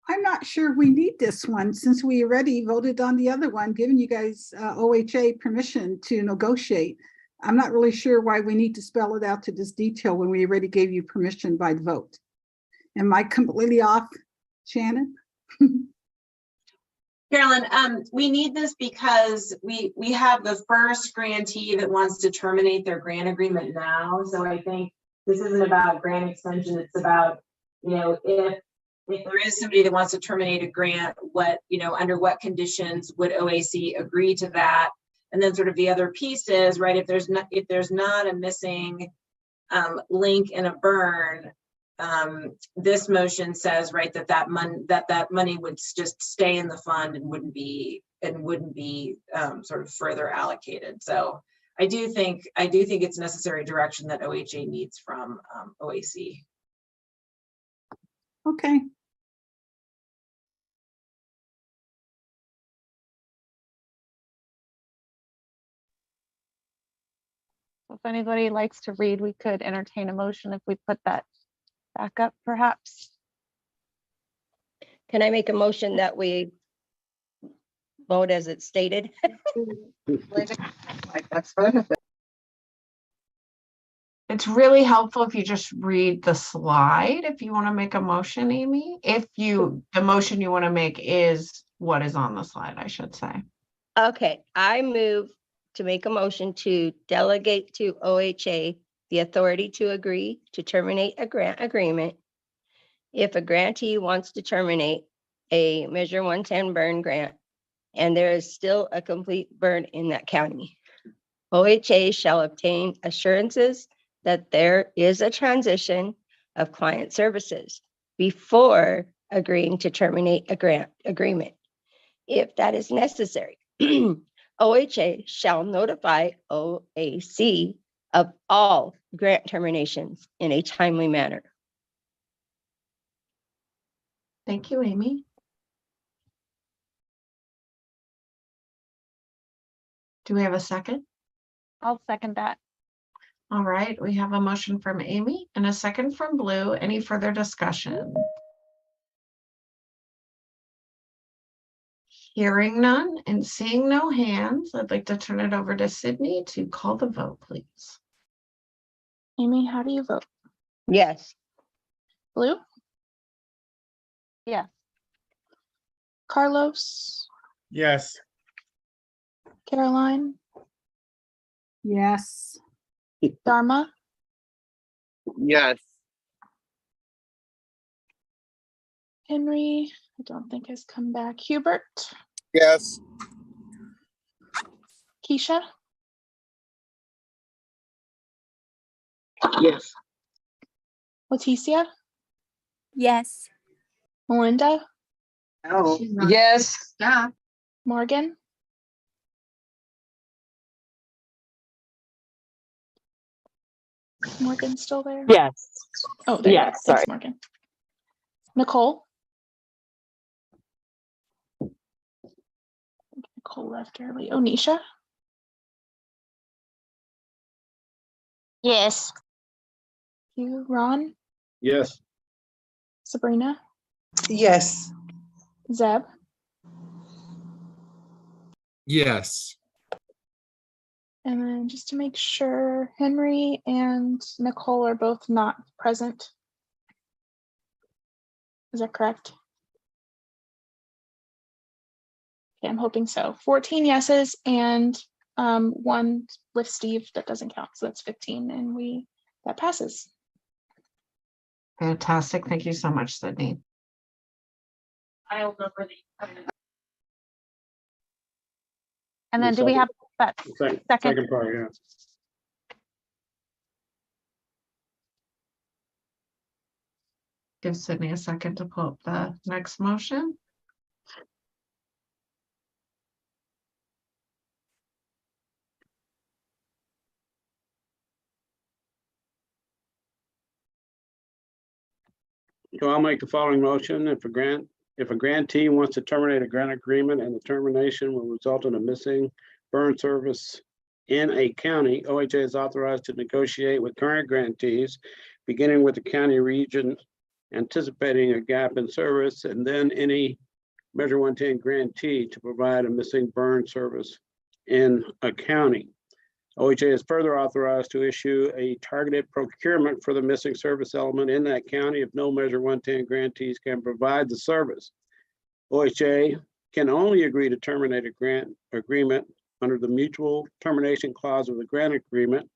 I'm not sure we need this one since we already voted on the other one, giving you guys OHA permission to negotiate. I'm not really sure why we need to spell it out to this detail when we already gave you permission by vote. Am I completely off, Shannon? Carolyn, we need this because we have the first grantee that wants to terminate their grant agreement now. So I think this isn't about grant extension. It's about, you know, if there is somebody that wants to terminate a grant, what, you know, under what conditions would OAC agree to that? And then sort of the other pieces, right? If there's not a missing link in a burn, this motion says, right, that money would just stay in the fund and wouldn't be sort of further allocated. So I do think it's necessary direction that OHA needs from OAC. Okay. If anybody likes to read, we could entertain a motion if we put that back up, perhaps. Can I make a motion that we vote as it's stated? That's fine. It's really helpful if you just read the slide if you want to make a motion, Amy. The motion you want to make is what is on the slide, I should say. Okay, I move to make a motion to delegate to OHA the authority to agree to terminate a grant agreement if a grantee wants to terminate a Measure 110 burn grant and there is still a complete burn in that county. OHA shall obtain assurances that there is a transition of client services before agreeing to terminate a grant agreement. If that is necessary, OHA shall notify OAC of all grant terminations in a timely manner. Thank you, Amy. Do we have a second? I'll second that. All right, we have a motion from Amy and a second from Blue. Any further discussion? Hearing none and seeing no hands, I'd like to turn it over to Sydney to call the vote, please. Amy, how do you vote? Yes. Blue? Yes. Carlos? Yes. Caroline? Yes. Dharma? Yes. Henry, I don't think has come back. Hubert? Yes. Keisha? Yes. Leticia, Yes. Melinda, Yes. Morgan, Morgan still there? Yes. Oh, there you Yes, are. sorry. Thanks, Morgan. Nicole. Nicole left early. Onisha, Yes. you, Ron, Yes. Sabrina, Yes. Zeb, Yes. and then just to make sure, Henry and Nicole are both not present. Is that correct? Okay, I'm hoping so. 14 yeses and one with Steve that doesn't count, so that's 15, and that passes. Fantastic. Thank you so much, Sydney. I'll remember the. And then do we have that second? Part, yeah. Give Sydney a second to pull up the next motion. So I'll make the following motion. If a grantee wants to terminate a grant agreement and the termination will result in a missing burn service in a county, OHA is authorized to negotiate with current grantees, beginning with the county region, anticipating a gap in service, and then any Measure 110 grantee to provide a missing burn service in a county. OHA is further authorized to issue a targeted procurement for the missing service element in that county if no Measure 110 grantees can provide the service. OHA can only agree to terminate a grant agreement under the mutual termination clause of the grant agreement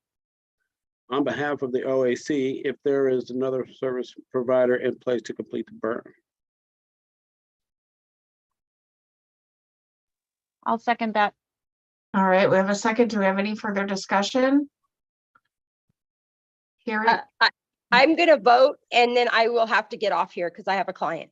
on behalf of the OAC if there is another service provider in place to complete the burn. I'll second that. All right, we have a second. Do we have any further discussion? Hearing. I'm gonna vote and then I will have to get off here because I have a client.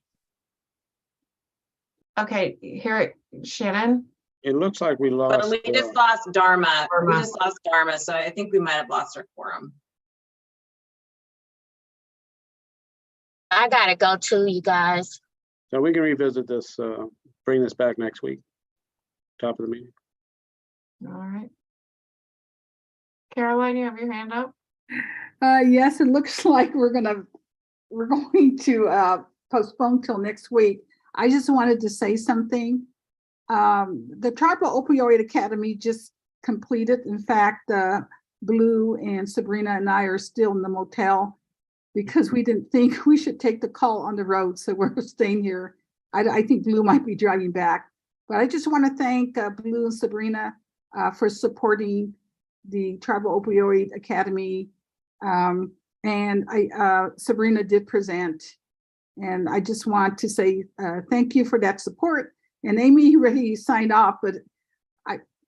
Okay, here, Shannon. It looks like we lost. But we just lost Dharma. We just lost Dharma, so I think we might have lost our quorum. I gotta go too, you guys. So we can revisit this, bring this back next week, top of the meeting. All right. Caroline, you have your hand up? Yes, it looks like we're going to postpone till next week. I just wanted to say something. The Tribal Opioid Academy just completed. In fact, Blue and Sabrina and I are still in the motel because we didn't think we should take the call on the road. So we're staying here. I think Blue might be driving back. But I just want to thank Blue and Sabrina for supporting the Tribal Opioid Academy. And Sabrina did present. And I just want to say thank you for that support. And Amy already signed off, but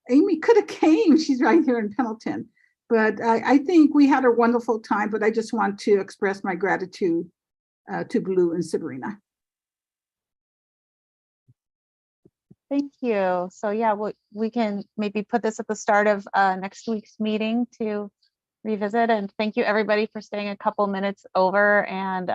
Amy could have came. She's right here in Pendleton. But I think we had a wonderful time, but I just want to express my gratitude to Blue and Sabrina. Thank you. So yeah, we can maybe put this at the start of next week's meeting to revisit. And thank you everybody for staying a couple minutes over and